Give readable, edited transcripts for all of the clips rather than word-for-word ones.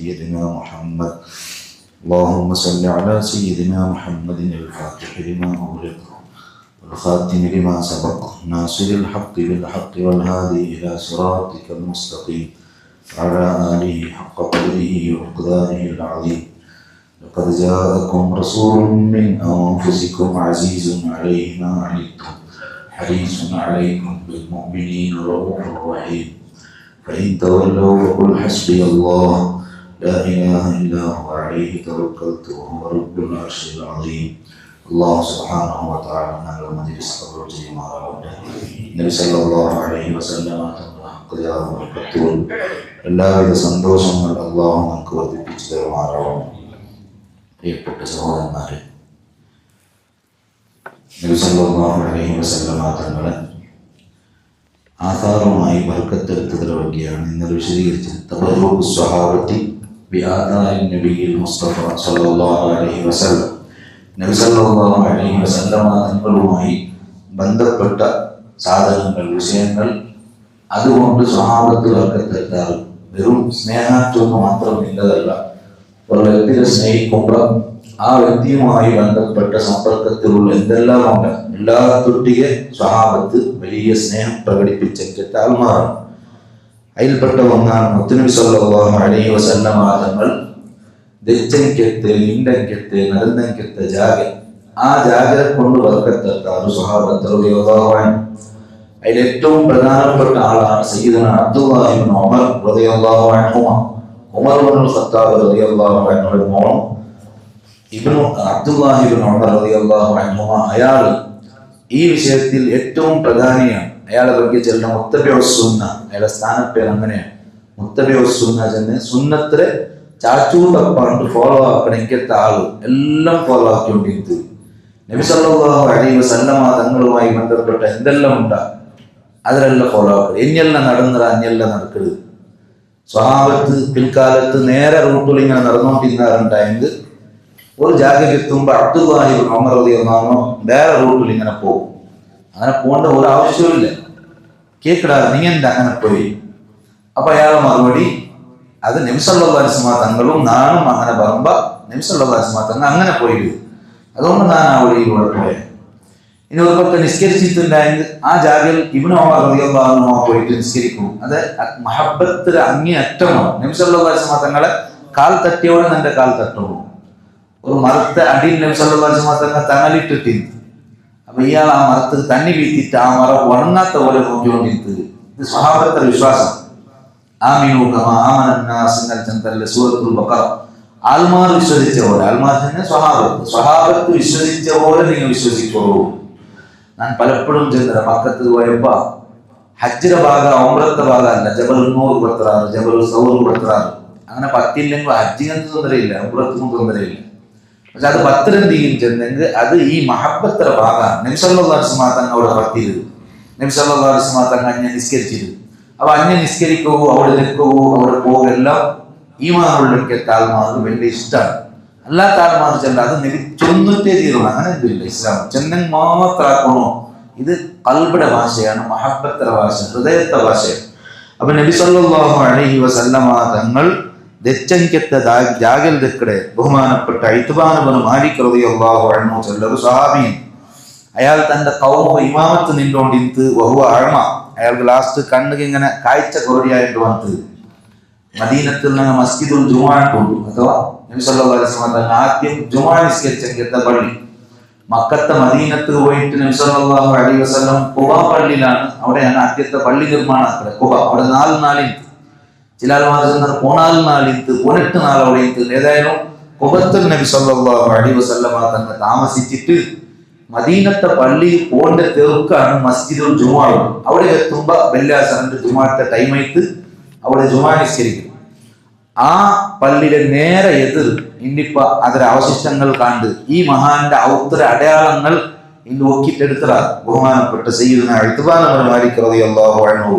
سيدنا محمد. اللهم صل على سيدنا محمد الفاتح لما أغلق والخاتم لما سبق ناصر الحق بالحق والهادي إلى صراطك المستقيم وعلى آله حق قدره ومقداره العظيم. لقد جاءكم رسول من أنفسكم عزيز عليه ما عنتم حريص عليكم بالمؤمنين رؤوف رحيم. فإن تولوا فقل حسبي الله لا إله إلا هو عليه توكلت وهو رب العرش العظيم. الله سبحانه وتعالى نعلم مجلس قبل നബി സല്ലല്ലാഹു അലൈഹി വസല്ലമ തങ്ങൾ എല്ലാവിധ സന്തോഷങ്ങൾ അല്ലാഹു നമുക്ക് വർദ്ധിപ്പിച്ചു തരുമാറാവണം. പ്രിയപ്പെട്ട സഹോദരന്മാരെ, നബി സല്ലല്ലാഹു അലൈഹി വസല്ലമ തങ്ങളെ ആധാറുമായി ബർക്കത്തെടുത്തതിനെ പറ്റിയാണ് ഇന്നലെ വിശദീകരിച്ചത്. തബറൂഖു സ്വഹാബത്തി ബിആദാഇൻ നബിയിൽ മുസ്തഫ സല്ലല്ലാഹു അലൈഹി വസല്ലം. നബി സല്ലല്ലാഹു അലൈഹി വസല്ലമ തങ്ങളുമായി ബന്ധപ്പെട്ട സാധനങ്ങൾ, വിഷയങ്ങൾ, അതുകൊണ്ട് സ്വഹാബത്ത് ബർക്കത്തെടുത്താൽ വെറും സ്നേഹാത്വം മാത്രം ഇല്ലതല്ല. ഒരു വ്യക്തിയെ സ്നേഹിക്കുമ്പോൾ ആ വ്യക്തിയുമായി ബന്ധപ്പെട്ട സമ്പർക്കത്തിലുള്ള എന്തെല്ലാം ഉണ്ട്, എല്ലാ തൊട്ടിയെ സ്വഹാബത്ത് വലിയ സ്നേഹം പ്രകടിപ്പിച്ച ആൾമാരാണ്. അതിൽപ്പെട്ട ഒന്നാണ് മുത്തുനബി സല്ലല്ലാഹു അലൈഹി വസല്ലമ തങ്ങൾ ദച്ചൻകെത്ത്, ഇണ്ടൻകെത്ത്, നരന്തൻകെത്ത് ജാഗ, ആ ജാഗരെ കൊണ്ട് ബർക്കത്തെടുത്ത സ്വഹാബത്ത് റളിയല്ലാഹു അൻഹു. അതിൽ ഏറ്റവും പ്രധാനപ്പെട്ട ആളാണ് സയ്യിദുന അബ്ദുല്ലാഹി ഇബ്നു ഉമർ റളിയല്ലാഹു അൻഹു. ഉമർ ഇബ്നുൽ ഖത്താബ് റളിയല്ലാഹു അൻഹുവിന്റെ മോൻ അബ്ദുല്ലാഹി ഇബ്നു ഉമർ റളിയല്ലാഹു അൻഹു, അയാൾ ഈ വിഷയത്തിൽ ഏറ്റവും പ്രധാനിയാണ്. അയാളെ ಬಗ್ಗೆ ചെല്ല മുത്തബിഉസ് സുന്ന, അയാളുടെ സ്ഥാനപ്പേര് അങ്ങനെയാണ്, മുത്തബിഉസ് സുന്ന. ചെന്ന് സുന്നത്തിലെ ചാച്ചൂ തപ്പാണ്ട് ഫോളോ ആക്കണമെങ്കിൽ ആള് എല്ലാം ഫോളോ ആക്കിക്കൊണ്ടിരുന്നത്. നബി സല്ലല്ലാഹു അലൈഹി വസല്ലമ തങ്ങളുമായി ബന്ധപ്പെട്ട എന്തെല്ലാം ഉണ്ടാ അതിലെല്ലാം ഫോളോ ആക്കുക. എഞ്ഞെല്ലാം നടന്നതാ, അഞ്ഞെല്ലാം നടക്കരുത്. സ്വഹാബത്ത് പിൽക്കാലത്ത് നേരെ റൂട്ടിൽ ഇങ്ങനെ നടന്നുകൊണ്ടിരുന്നാറുണ്ടായെങ്കിൽ ഒരു ജാഗയിൽ എത്തുമ്പോൾ അബ്ദുല്ലാഹി ഇബ്നു ഉമർ റളിയല്ലാഹു അൻഹു വേറെ റൂട്ടിൽ ഇങ്ങനെ പോകും. അങ്ങനെ പോകേണ്ട ഒരു ആവശ്യമില്ല. കേൾക്കടാ, നീ എന്താ അങ്ങനെ പോയി? അപ്പൊ അയാളെ മറുപടി, അത് നബി സല്ലല്ലാഹു അലൈഹി വസല്ലം തങ്ങളും നാനും അങ്ങനെ പറയുമ്പോ നബി സല്ലല്ലാഹു അലൈഹി വസല്ലം തങ്ങൾ അങ്ങനെ പോയി, അതുകൊണ്ട് ഞാൻ ആ വഴിയിലൂടെ പോയത്. ഇനി ഒരു പത്ത് നിസ്കരിച്ചിട്ടുണ്ടായെങ്കിൽ ആ ജാഗയിൽ ഇബ്നു ഉമർ റളിയല്ലാഹു അൻഹു പോയിട്ട് നിസ്കരിക്കും. അത് മഹബ്ബത്തിന്റെ അങ്ങേയറ്റമാണ്. നബി സല്ലല്ലാഹു അലൈഹി വസല്ലം തങ്ങളെ കാൽ തട്ടിയോടെ നിന്റെ കാൽ തട്ടുള്ളൂ. ഒരു മരത്തെ അടിയിൽ നബി സല്ലല്ലാഹു അലൈഹി വസല്ലം തങ്ങൾ തണലിട്ടിട്ടുണ്ട്. അപ്പൊ ഇയാൾ ആ മരത്തിൽ തന്നി വീത്തിട്ട് ആ മരം ഉണങ്ങാത്ത പോലെ നോക്കിക്കൊണ്ടിരുന്നത്. ഇത് സ്വഹാബത്തിന്റെ വിശ്വാസം. ആമിനു കമാ ആമനൻ നാസ് എന്നൽ ചന്തല്ല സൂറത്തുൽ ബഖറ. ആൽമാർ വിശ്വസിച്ച പോലെ, ആൽമാർ തന്നെ സ്വഹാബത്ത് വിശ്വസിച്ച പോലെ നിങ്ങൾ വിശ്വസിക്കുള്ളൂ. ഞാൻ പലപ്പോഴും ചെന്നത് മക്കത്ത് പോയപ്പോ ഹജ്ജിന്റെ ഭാഗം ഒമ്രത്തെ ഭാഗമല്ല, ജബൽ നൂർ പത്രാറ്, ജബൽ സൗർ പത്രാറ്. അങ്ങനെ പത്തില്ലെങ്കിൽ ഹജ്ജിന് തൊന്തരയില്ല, ഒമ്രത്തിനും തൊന്തരയില്ല. പക്ഷെ അത് പത്തിരന്തിയും ചെന്നെങ്കിൽ അത് ഈ മഹബ്ബത്തിന്റെ ഭാഗമാണ്. നബി സല്ലല്ലാഹു അലൈഹി വസല്ലം തങ്ങൾ അവിടെ പത്തിരുത്, നബി സല്ലല്ലാഹു അലൈഹി വസല്ലം തങ്ങൾ അന്യ നിസ്കരിച്ചിരുന്നു. അപ്പൊ അന്യ നിസ്കരിക്കവോ അവിടെ നിൽക്കവോ അവിടെ പോകെല്ലാം ഈമാനുള്ളവർക്ക് താൽമാർക്ക് വലിയ ഇഷ്ടമാണ്. അല്ലാത്ത ആൾമാർ ചെല്ല അത് ചെന്നിട്ടേ തീരണം, അങ്ങനെ എന്തില്ല. ഇസ്ലാം ചെന്നെങ്കിൽ മാത്രമാക്കണോ? ഇത് ഖൽബിന്റെ ഭാഷയാണ്, മഹബ്ബത്തിന്റെ ഭാഷ, ഹൃദയത്തെ ഭാഷയാണ്. അപ്പൊ നബി സല്ലല്ലാഹു അലൈഹി വസല്ലമ തങ്ങൾ ദച്ചൻകെത്ത ജാഗൽ ദക്കടെ ബഹുമാനപ്പെട്ട ഇത്ബാൻ ഇബ്നു മാലിക് റളിയല്ലാഹു അൻഹു ചെല്ലൊരു സഹാബിയും. അയാൾ തന്റെ ഖൗമ ഇമാമത്ത് നിന്നോണ്ടിരുത്ത് വഹുവ അഅമ. അയാൾക്ക് ലാസ്റ്റ് കണ്ണുക ഇങ്ങനെ കാഴ്ച കുറയായിട്ട് വന്നത്. മദീനത്തിൽ നിന്ന് മസ്ജിദുൽ ജുമുഅ കൊണ്ടു, അഥവാ നബി സല്ലല്ലാഹു അലൈഹി വസല്ലം തങ്ങൾ ആദ്യം ജുമുഅ നിസ്കരിച്ച പള്ളി മക്കത്തെ മദീനത്ത് പോയിട്ട് നബി സല്ലല്ലാഹു അലൈഹി വസല്ലം ഖുബാ പള്ളിയിലാണ്, അവിടെയാണ് ആദ്യത്തെ പള്ളി നിർമ്മാണം. ഖുബാ അവിടെ 4 നാളിൽ ചില ആൾമാർ 14 നാളിൽ 18 നാൾ അവിടെ ഏതായാലും ഖുബത്തുൽ നബി സല്ലല്ലാഹു അലൈഹി വസല്ലം തങ്ങൾ താമസിച്ചിട്ട് മദീനത്തെ പള്ളി പോണ്ട തെറുക്കാണ് മസ്ജിദുൽ ജുമുഅ. അവിടെ എത്തുമ്പോ വെള്ളിയാഴ്ച ജുമുഅത്തെ ടൈമായിട്ട് അവിടെ ജുമുഅ നിസ്കരിക്കും. ആ പള്ളിയുടെ നേരെ എതിർ ഇന്നിപ്പ അതിലെ അവശിഷ്ടങ്ങൾ കണ്ട് ഈ മഹാന്റെ ഔത്തര അടയാളങ്ങൾ ഇന്ന് നോക്കിയിട്ടെടുത്തറ ബഹുമാനപ്പെട്ട സയ്യിദുനാ ഇത്ബാൻ ഇബ്നു മാലിക് റളിയല്ലാഹു അൻഹു.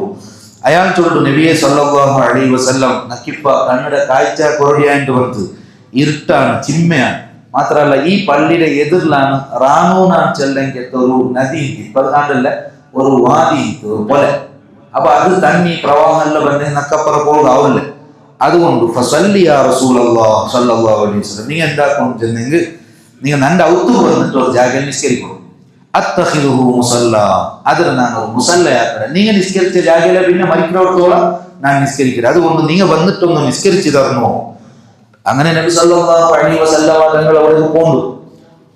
അയാൾ ചൊല്ലു നബിയെ സല്ലല്ലാഹു അലൈഹി വസല്ലം നക്കിപ്പ കണ്ണുടെ കാഴ്ച കുറയായിട്ട് വന്നത് ഇരുട്ടാണ്, ചിമ്മയാണ്. മാത്രമല്ല ഈ പള്ളിയുടെ എതിരിലാണ് റാണൂനാൻ ചെല്ലെങ്കിൽ ഒരു നദി, ഇപ്പൊ കണ്ടല്ല ഒരു വാദി പോലെ. അപ്പൊ അത് തണ്ണി പ്രവാഹമല്ല ಬಂದ್ರೆ ನಕ್ಕಪ್ಪರ ಹೋಗಾವಲ್ಲ. അതുകൊണ്ട് ഫസല്ലി യാ റസൂലല്ലാഹ് സ്വല്ലല്ലാഹു അലൈഹി വസല്ലം നീ എന്താക്കണം ചെന്നെങ്കിൽ നീ നന്റെ ഔത്തു വന്നിട്ട് ഒരു ജാഗയിൽ നിസ്കരിക്കണം. അത്തഖിദുഹു മുസല്ല അതിന് ഞാൻ ഒരു മുസല്ലയാക്കണ നിങ്ങൾ നിസ്കരിച്ച ജാഗയിലെ പിന്നെ മരിക്കുന്നോടത്തോളം ഞാൻ നിസ്കരിക്കരുത്. അതുകൊണ്ട് നിങ്ങൾ വന്നിട്ടൊന്ന് നിസ്കരിച്ചു തരണോ. അങ്ങനെ നബി സല്ലല്ലാഹു അലൈഹി വസല്ലം തങ്ങൾ അവിടെ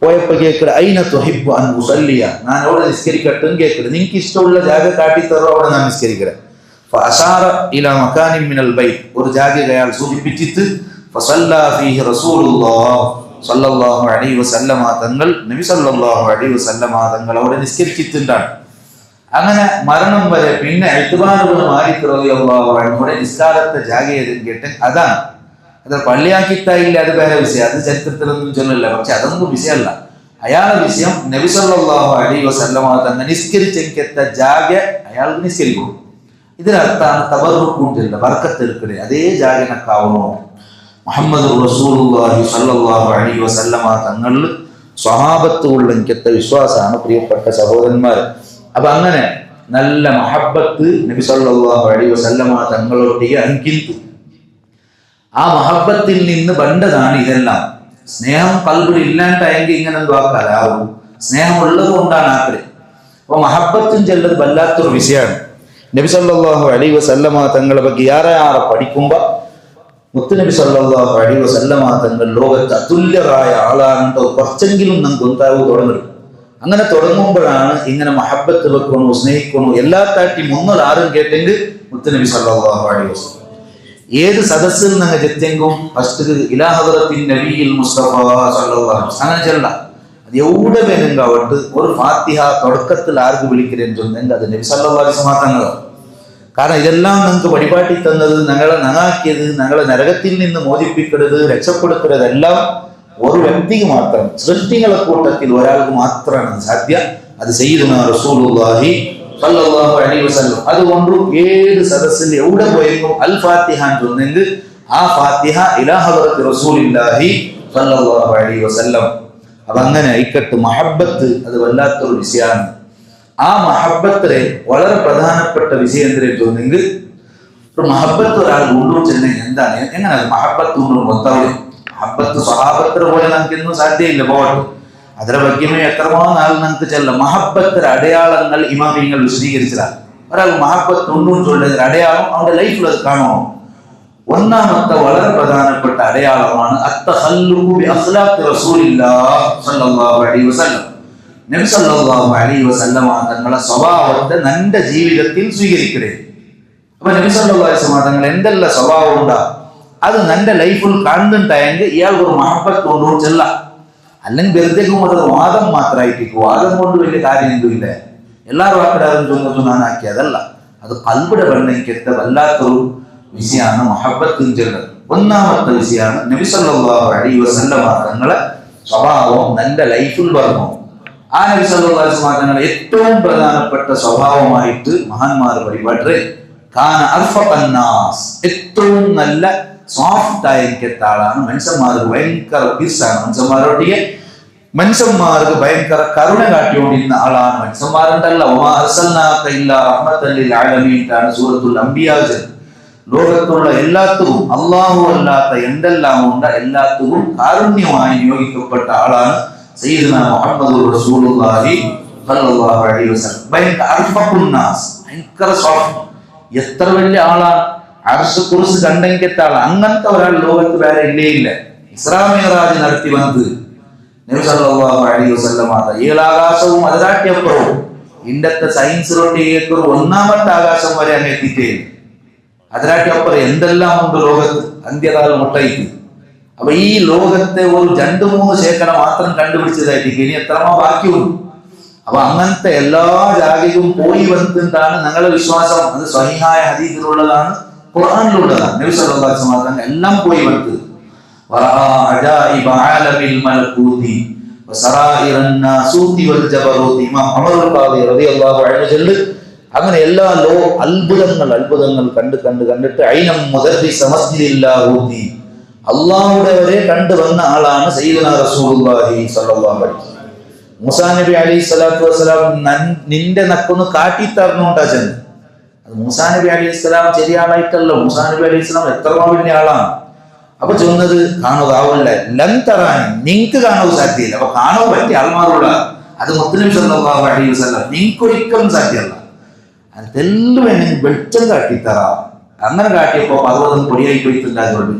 പോയപ്പോ കേൾക്കട ഐന തുഹിബ്ബു അൻ ഉസല്ലിയ ഞാൻ അവിടെ നിസ്കരിക്കട്ടെ കേൾക്കട നിങ്ങൾക്ക് ഇഷ്ടമുള്ള ജാഗ കാട്ടിത്തറോ അവിടെ ഞാൻ നിസ്കരിക്കട്ടെ. ഫഅശാറ ഇലാ മകാനിൻ മിനൽ ബൈത്ത് ഒരു ജാഗ അയാൾ സൂചിപ്പിച്ചിട്ട് ഫസല്ല ഫീഹി റസൂലുള്ളാഹ് സല്ലല്ലാഹു അലൈഹി വസല്ലം തങ്ങൾ നബി സല്ലല്ലാഹു അലൈഹി വസല്ലം തങ്ങൾ അവിടെ നിസ്കരിച്ചിട്ടുണ്ടാണ്. അങ്ങനെ മരണം വരെ പിന്നെ ഇത്ബാൻ ഇബ്നു മാലിക് റളിയല്ലാഹു അൻഹുവിന്റെ നിസ്കാരത്തെ ജാഗ ഏതെന്ന് കേട്ട് അതാണ്. അത് പള്ളിയാക്കിയിട്ടായില്ല, അത് വേറെ വിഷയം, അത് ചരിത്രത്തിലൊന്നും ചൊല്ലില്ല. പക്ഷെ അതൊന്നും വിഷയമല്ല. അയാളുടെ വിഷയം നബി സല്ലല്ലാഹു അലൈഹി വസല്ലം തങ്ങൾ നിസ്കരിച്ചെത്ത ജാഗ അയാൾക്ക് നിസ്കരിക്കും. ഇതിനർത്ഥാണ് തബറുക്കൂട്ടില്ല ബർക്കത്തെടുക്കല് അതേ ജാഗനക്കാവണോ. മുഹമ്മദ് റസൂലുള്ളാഹി സ്വല്ലല്ലാഹു അലൈഹി വസല്ലം തങ്ങളിൽ സ്വഹാബത്തുള്ള എനിക്കത്തെ വിശ്വാസമാണ് പ്രിയപ്പെട്ട സഹോദരന്മാർ. അപ്പൊ അങ്ങനെ നല്ല മഹബത്ത് നബി സല്ലല്ലാഹു അലൈഹി വസല്ലം തങ്ങളോട്ടിಗೆ അൻകിന്തു. ആ മഹബത്തിൽ നിന്ന് ബന്ധതാണ് ഇതെല്ലാം. സ്നേഹം കൽബിൽ ഇല്ലാണ്ടായെങ്കിൽ ഇങ്ങനെ വാക്കാലാവും. സ്നേഹം ഉള്ളത് കൊണ്ടാണ് ആക്കല്. അപ്പൊ മഹബത്തും ചെല്ലത് വല്ലാത്തൊരു വിഷയമാണ്. നബി സല്ലല്ലാഹു അലൈഹി വസല്ലം തങ്ങളെ ಬಗ್ಗೆ ಯಾರ പഠിക്കുമ്പോ മുത്തുനബി സല്ലല്ലാഹു അലൈഹി വസല്ലം തങ്ങൾ ലോകത്ത് അതുല്യരായ ആളാണെന്ന് കുറച്ചെങ്കിലും നമുക്ക് ഉണ്ടാവുക തുടങ്ങും. അങ്ങനെ തുടങ്ങുമ്പോഴാണ് ഇങ്ങനെ മഹബത്ത് വെക്കണോ സ്നേഹിക്കണോ എല്ലാ താട്ടി മുന്നോട്ട് ആരും കേട്ടെങ്കിൽ മുത്തുനബി സല്ലല്ലാഹു അലൈഹി വസല്ലം ഏത് സദസ്സിൽ നിങ്ങൾ ചെത്തെങ്കും ഫസ്റ്റ് ഇലാ ഹദറത്തിൻ നബിയിൽ മുസ്തഫ സല്ലല്ലാഹു അലൈഹി വസല്ലം അങ്ങനെ ചെല്ല. അത് എവിടെ വേണമെങ്കിൽ ഒരു ഫാത്തിഹ തുടക്കത്തിൽ ആർക്ക് വിളിക്കരുതെന്ന് ചൊന്നെങ്കിൽ അത് നബി സല്ലല്ലാഹു അലൈഹി വസല്ലം തങ്ങളാണ്. കാരണം ഇതെല്ലാം നിങ്ങൾക്ക് വഴിപാട്ടി തന്നത്, ഞങ്ങളെ നന്നാക്കിയത്, ഞങ്ങളെ നരകത്തിൽ നിന്ന് മോചിപ്പിക്കരുത്, രക്ഷപ്പെടുത്തരുതെല്ലാം ഒരു വ്യക്തിക്ക് മാത്രം, സൃഷ്ടികളെ കൂട്ടത്തിൽ ഒരാൾക്ക് മാത്രമാണ് സാധ്യ. അത് സയ്യിദുനാ റസൂലുള്ളാഹി സല്ലല്ലാഹു അലൈഹി വസല്ലം. അതുകൊണ്ട് ഏത് സദസ്സിൽ എവിടെ പോയെങ്കിലും അൽ ഫാത്തിഹ ചൊന്നെങ്കിൽ ആ ഫാത്തിഹ ഇലാ ഹദറത്തി റസൂലില്ലാഹി സല്ലല്ലാഹു അലൈഹി വസല്ലം. അപ്പൊ അങ്ങനെ ആയിക്കട്ട് മഹബത്ത് അത് വല്ലാത്തൊരു വിഷയമാണ്. ആ മഹബത്തിലെ വളരെ പ്രധാനപ്പെട്ട വിഷയം എന്തിനു തോന്നുന്നെങ്കിൽ ഒരു മഹബത്ത് ഒരാൾ ഉള്ളൂ ചെന്നെ എന്താണ് എങ്ങനെ മഹബത്ത് ഉള്ളൂ മൊത്തം മഹബത്ത് സ്വഹാബത്തിന് പോലെ നമുക്ക് ഇന്നും സാധ്യമില്ല പോകട്ടെ. അതിനെ ബഗ്യമേ എത്രമോ നാൾ നമുക്ക് ചെല്ല മഹബത്തിന് അടയാളങ്ങൾ ഇമാമിങ്ങൾ വിശദീകരിച്ചതാണ്. ഒരാൾ മഹബത്ത് ഉള്ളൂ ചൊല്ലുന്നതിന് അടയാളം അവന്റെ ലൈഫിൽ അത് കാണുമോ. ഒന്നാമത്തെ വളരെ പ്രധാനപ്പെട്ട അടയാളമാണ് അത്തഖല്ലുഖു ബി അഖ്ലാഖി റസൂലില്ലാഹി സ്വല്ലല്ലാഹു അലൈഹി വസല്ലം. നബി സല്ലല്ലാഹു അലൈഹി വസല്ലം തങ്ങളുടെ സ്വഭാവത്തെ നിന്റെ ജീവിതത്തിൽ സ്വീകരിക്കണേ. അപ്പൊ നബി സല്ലല്ലാഹു അലൈഹി വസല്ലം തങ്ങൾ എന്തെല്ലാം സ്വഭാവം ഉണ്ടാ അത് നിന്റെ ലൈഫിൽ കാണുന്നുണ്ടായെങ്കിൽ ഇയാൾക്ക് ഒരു മഹബത്ത് കൊണ്ടുപോകും ചെല്ല. അല്ലെങ്കിൽ വെറുതെക്കും അത് വാദം മാത്രമായിട്ടിരിക്കും. വാദം കൊണ്ട് വലിയ കാര്യം എന്തുമില്ല. എല്ലാവരും ആക്കിടാരും ചൊന്നാനാക്കിയതല്ല. അത് കൽബിടെ വെള്ളയ്ക്കെത്ത വല്ലാത്തൊരു വിഷയമാണ് മഹബത്തും ചെല്ലുന്നത്. ഒന്നാമത്തെ വിഷയമാണ് നബി സല്ലല്ലാഹു അലൈഹി വസല്ലം തങ്ങളെ സ്വഭാവം നിന്റെ ലൈഫിൽ വരണം. ആ നബി സല്ലല്ലാഹു അലൈഹി വസല്ലം തങ്ങളെ ഏറ്റവും പ്രധാനപ്പെട്ട സ്വഭാവമായിട്ട് മഹാന്മാർ പരിപാടി കാന അർഫഖൻ നാസ് ഏറ്റവും നല്ല സോഫ്റ്റ് ആയിരിക്കത്ത ആളാണ്. മനുഷ്യന്മാർക്ക് ഭയങ്കര പീസാണ്. മനുഷ്യന്മാർക്ക് ഭയങ്കര കരുണ കാട്ടിക്കൊണ്ടിരുന്ന ആളാണ്. മനുഷ്യന്മാരുണ്ടല്ല സൂറത്തുൽ അംബിയാ ലോകത്തുള്ള എല്ലാത്തും അള്ളാഹു അല്ലാത്ത എന്തെല്ലാം ഉണ്ട് എല്ലാത്തും കാരുണ്യമായി നിയോഗിക്കപ്പെട്ട ആളാണ് സയ്യിദുനാ മുഹമ്മദ് റസൂലുള്ളാഹി സ്വല്ലല്ലാഹു അലൈഹി വസല്ലം. ഭയങ്കര അർഫഖുൻ നാസ് ഭയങ്കര സോഫ്റ്റ്. എത്ര വലിയ ആളാണ്. അർശ് കുർസി കണ്ടെങ്കിത്ത ആൾ. അങ്ങനത്തെ ഒരാൾ ലോകത്ത് വേറെ ഇല്ലേ ഇല്ല. ഇസ്രാ മിഅ്റാജ് നടത്തി വന്നത് നബി സല്ലല്ലാഹു അലൈഹി വസല്ലം ഏഴാകാശവും അതിരാട്ടിയപ്പുറവും ഇന്നത്തെ സയൻസിലോട്ട് ഒന്നാമത്തെ ആകാശം വരെ അങ്ങ് എത്തിയിട്ടേ. അതിരാട്ടിയപ്പുറം എന്തെല്ലാം ഉണ്ട് ലോകത്ത് അന്ത്യകാലം മുട്ടയിട്ട്. അപ്പൊ ഈ ലോകത്തെ ഒരു 2-3 ശേഖര മാത്രം കണ്ടുപിടിച്ചതായിട്ട് ഇനി എത്രമോ ബാക്കിയുണ്ട്. അപ്പൊ അങ്ങനത്തെ എല്ലാ ജാഗയും പോയി വന്നിട്ടാണ് ഞങ്ങളുടെ വിശ്വാസം. അത് സ്വഹീഹായ ഹദീസിലുള്ളതാണ്, ഖുർആനിലുള്ളതാണ്. നബി സല്ലല്ലാഹു അലൈഹി വസല്ലം എല്ലാം പോയി വന്നത്. അജായിബ ആലമിൽ മലകൂതി വസറായിറൻ നാസൂതി വൽ ജബറൂതി ഇമാം ഉമർ ഖാദി റളിയല്ലാഹു അൻഹു ചൊല്ലു. അങ്ങനെ എല്ലാ അത്ഭുതങ്ങൾ കണ്ടിട്ട് ഐനം മുദർരിസ മസ്ജിദില്ലാഹൂതി അല്ലാഹുവിനെ വരെ കണ്ടു വന്ന ആളാണ് സയ്യിദുനാ റസൂലുള്ളാഹി സ്വല്ലല്ലാഹു അലൈഹി വസല്ലം. മൂസാ നബി അലൈഹി സ്വലാത്തു വസ്സലാം നിന്റെ നക്കൊന്ന് കാട്ടി തരണോണ്ടാ ചെന്ന് അത് മൂസാ നബി അലൈഹി സ്വലാം ചെറിയ ആളായിട്ടല്ലോ. മൂസാ നബി അലൈഹി സ്വലാം എത്രയോ വലിയ ആളാണ്. അപ്പൊ ചൊന്നത് കാണുകാവില്ല, ലൻ തറാനി, നിങ്ങൾക്ക് കാണാൻ സാധ്യയില്ല. അപ്പൊ കാണാൻ പറ്റിയ ആൾമാരുള്ള അത് മുത്തനബി സല്ലല്ലാഹു അലൈഹി വസല്ലം നിങ്ങൾക്കൊരിക്കലും സാധ്യമല്ല. അതെല്ലാം എന്നെ വെളിച്ചം കാട്ടിത്തറാം. അങ്ങനെ കാട്ടിയപ്പോ പർവ്വതം പൊടിയായി പോയിട്ടില്ല. അതുകൊണ്ട്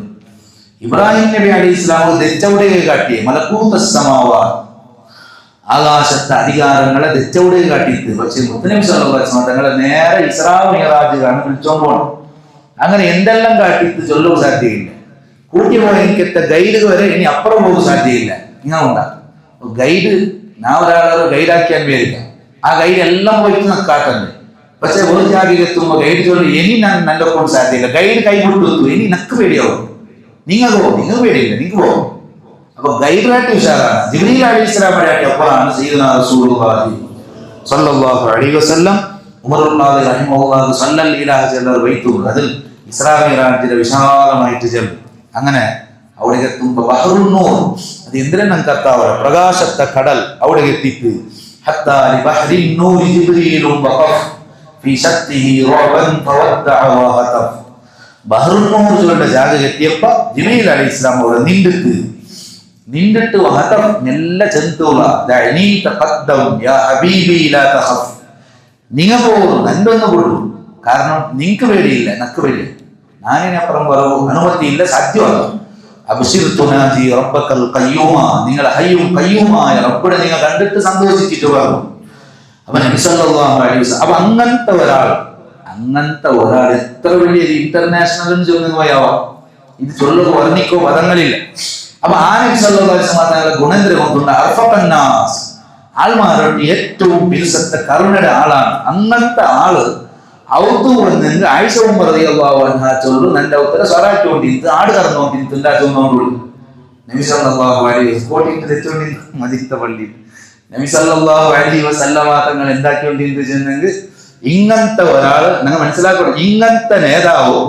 ഇബ്രാഹിം നബി അലൈഹി ഇസ്ലാം ദച്ചവിടെ കാട്ടിയേ മലക്കൂത്ത സമാവാ, ആകാശത്തെ അധികാരങ്ങളെ ദച്ചവിടെ കാട്ടിയിട്ട്. പക്ഷെ മുത്തനബി സല്ലല്ലാഹു അലൈഹി വസല്ലം തങ്ങളെ നേരെ ഇസ്രാ മിഅ്റാജ് വിളിച്ചോണ്ട് പോകണം. അങ്ങനെ എന്തെല്ലാം കാട്ടിയിട്ട് ചൊല്ലാൻ സാധ്യയില്ല. കൂട്ടിപ്പോയ എനിക്കത്തെ ഗൈഡ് വരെ ഇനി അപ്പുറം പോകാൻ സാധ്യയില്ല. ഇങ്ങനെ ഉണ്ടാകും ഗൈഡ്. ഞാൻ ഒരാളെ ഗൈഡാക്കിയാൻ വിചാരിക്കാം, ആ ഗൈഡ് എല്ലാം പോയിട്ട് കാട്ടണ്ടേ. പക്ഷെ ഒരു ജാതിയിൽ എത്തുമ്പോൾ ഗൈഡ് ചൊല്ലു ഇനി ഞാൻ നല്ല പോകാൻ സാധ്യയില്ല. ഗൈഡ് കൈവിട്ടു ഇനി നക്ക് പേടിയാവും. നിങ്ങൾക്ക് പോകും, നിങ്ങൾക്ക് പേടിയില്ല, നിങ്ങൾക്ക് പോകും. അപ്പൊ ഗൈഡായിട്ട് ഉഷാറാണ്. ജിബ്രീൽ അലൈഹിസ്സലാമിന്റെ അപ്പുറമാണ് സയ്യിദുനാ റസൂലുള്ളാഹി സ്വല്ലല്ലാഹു അലൈഹി വസല്ലം ഉമറുല്ലാഹി റഹിമഹുല്ലാഹു സല്ലൽ ഇലാഹ ജല്ലൽ ബൈത്തുൽ അതിൽ ഇസ്രാ മിഅ്റാജിന്റെ വിശാലമായിട്ട് ചെല്ലും. അങ്ങനെ അവിടെ എത്തുമ്പോൾ ബഹറുൻ നൂർ, അത് എന്തിനാ നമുക്ക് അത്താവ പ്രകാശത്തെ കടൽ അവിടെ എത്തിയിട്ട് ഹത്താ ലി ബഹരിൻ നൂർ ജിബ്രീലും വഖഫ് ഫീ ശത്തിഹി റഅബൻ ഫവദ്ദഅ വഹതഫ്. ബഹറുൻ നൂർ ചൊല്ലേണ്ട ജാഗ എത്തിയപ്പോ ജിബ്രീൽ അലൈഹിസ്സലാം അവിടെ നിന്നിട്ട് വഹതഫ് നല്ല ചെന്തുള്ള ദഅനി തഖദ്ദം യാ ഹബീബി ലാ തഖഫ്, നിങ്ങൾ പോകും നല്ലൊന്ന് കൊള്ളു, കാരണം നിങ്ങൾക്ക് പേടിയില്ല, നക്ക് പേടിയില്ല, ഞാനിനപ്പുറം പറവു അനുമതിയില്ല, സാധ്യമല്ല. അബ്ശിർ തുനാജി റബ്ബക്കൽ ഖയ്യൂമ, നിങ്ങൾ ഹയ്യും ഖയ്യൂമായ റബ്ബിനെ നിങ്ങൾ കണ്ടിട്ട് സന്തോഷിച്ചിട്ട് പറയും. അപ്പൊ നബി സല്ലല്ലാഹു അലൈഹി വസല്ലം അപ്പൊ അങ്ങനത്തെ ഒരാൾ എത്ര വലിയ ഇന്റർനാഷണൽ ചൊല്ലുകയാവാം. ഇത് ചൊല്ലുക വർണ്ണിക്കോ പദങ്ങളില്ല. അപ്പൊ ആ നബി സല്ലല്ലാഹു അലൈഹി വസല്ലം തങ്ങളുടെ ഗുണേന്ദ്ര കൊണ്ടുള്ള അർഫഖന്നാസ്, ആൾമാരോട് ഏറ്റവും പിരിസത്തെ കരുണയുടെ ആളാണ്. അങ്ങനത്തെ ആള് ಅವತ್ತು ಬಂದಂಗೆ ಆಯಿಷಾ ಉಮ್ಮರ್ ರದಿಯಲ್ಲಾಹು ಅನ್ಹಾ ಚೊಲ್ಲು ನಂದ ಉತ್ತರ ಸ್ವರಾಟೋಂಡಿಂತು ಆಡು ಕರ್ನೋಂಡಿಂತು ಇಂದ ಚೊನ್ನೋಂಡು ನಬಿ ಸಲ್ಲಲ್ಲಾಹು ಅಲೈಹಿ ವಸಲ್ಲಂ ಕೋಟಿಂದು ತೆಚ್ಚೋಂಡಿಂತು ಮದಿತ್ತ ಪಳ್ಳಿ നബി സല്ലല്ലാഹു അലൈഹി വസല്ലമ തങ്ങൾ എന്താക്കിക്കൊണ്ടിരുന്നു ചെന്നെങ്കിൽ ഇങ്ങനത്തെ ഒരാൾ നിങ്ങൾ മനസ്സിലാക്കണം. ഇങ്ങനത്തെ നേതാവ്